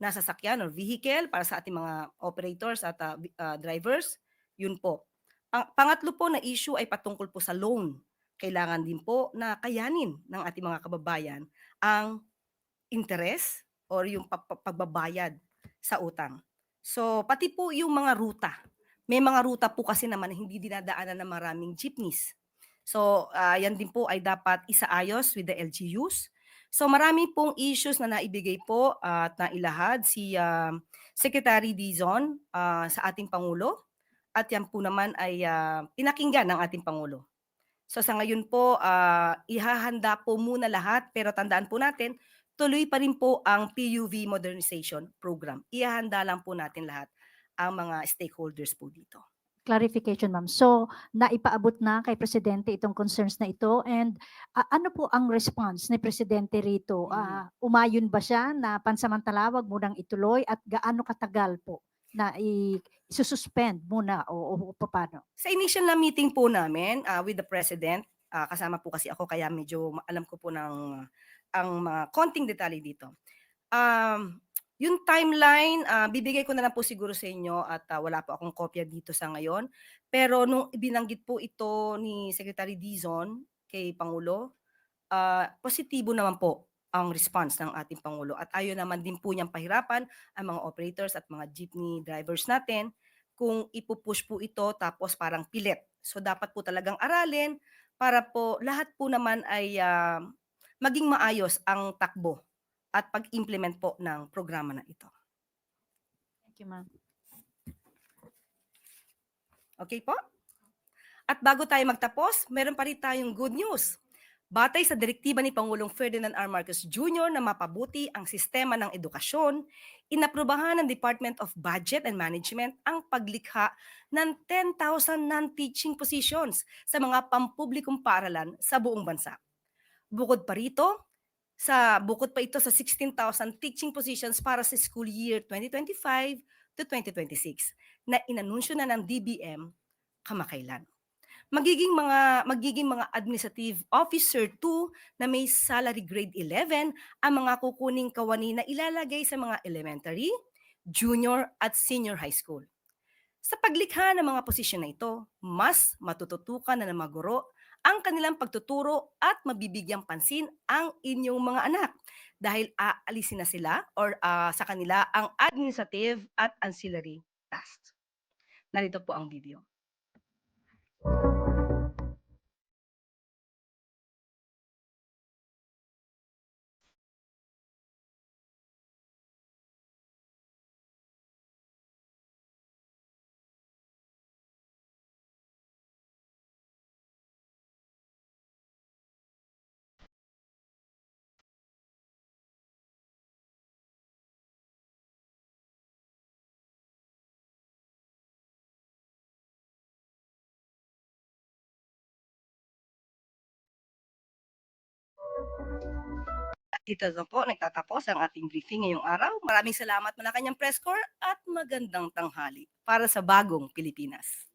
na sasakyan or vehicle para sa ating mga operators at drivers, yun po. Pangatlo po na issue ay patungkol po sa loan. Kailangan din po na kayanin ng ating mga kababayan ang interest or yung pagbabayad sa utang. So, pati po yung mga ruta. May mga ruta po kasi naman na hindi dinadaanan ng maraming jeepneys. So, yan din po ay dapat isaayos with the LGUs So marami pong issues na naibigay po at nailahad si Secretary Dizon sa ating Pangulo at yan po naman ay pinakinggan ng ating Pangulo. So sa ngayon po, ihahanda po muna lahat pero tandaan po natin, tuloy pa rin po ang PUV Modernization Program. Ihahanda lang po natin lahat ang mga stakeholders po dito. Clarification, ma'am. So, naipaabot na kay Presidente itong concerns na ito and ano po ang response ni Presidente rito? Umayon ba siya na pansamantala wag munang ituloy at gaano katagal po na isususpend muna o paano? Sa initial na meeting po namin with the President, kasama po kasi ako kaya medyo alam ko po ng ang mga konting detalye dito. Yung timeline, bibigay ko na lang po siguro sa inyo at wala po akong kopya dito sa ngayon. Pero nung ibinanggit po ito ni Secretary Dizon kay Pangulo, positibo naman po ang response ng ating Pangulo. At ayaw naman din po niyang pahirapan ang mga operators at mga jeepney drivers natin kung ipupush po ito tapos parang pilit. So dapat po talagang aralin para po lahat po naman ay maging maayos ang takbo at pag-implement po ng programa na ito. Thank you, ma'am. Okay po? At bago tayo magtapos, meron pa rin tayong good news. Batay sa direktiba ni Pangulong Ferdinand R. Marcos Jr. na mapabuti ang sistema ng edukasyon, inaprubahan ng Department of Budget and Management ang paglikha ng 10,000 non-teaching positions sa mga pampublikong paaralan sa buong bansa. Bukod pa ito sa 16,000 teaching positions para sa school year 2025 to 2026 na inanunsyo na ng DBM kamakailan. Magiging mga administrative officer 2 na may salary grade 11 ang mga kukuning kawani na ilalagay sa mga elementary, junior at senior high school. Sa paglikha ng mga posisyon na ito, mas matututukan na ng mga guro ang kanilang pagtuturo at mabibigyang pansin ang inyong mga anak dahil aalisin na sila or sa kanila ang administrative at ancillary tasks. Narito po ang video. At dito na po nagtatapos ang ating briefing ngayong araw. Maraming salamat Malacanang Press Corps at magandang tanghali para sa bagong Pilipinas.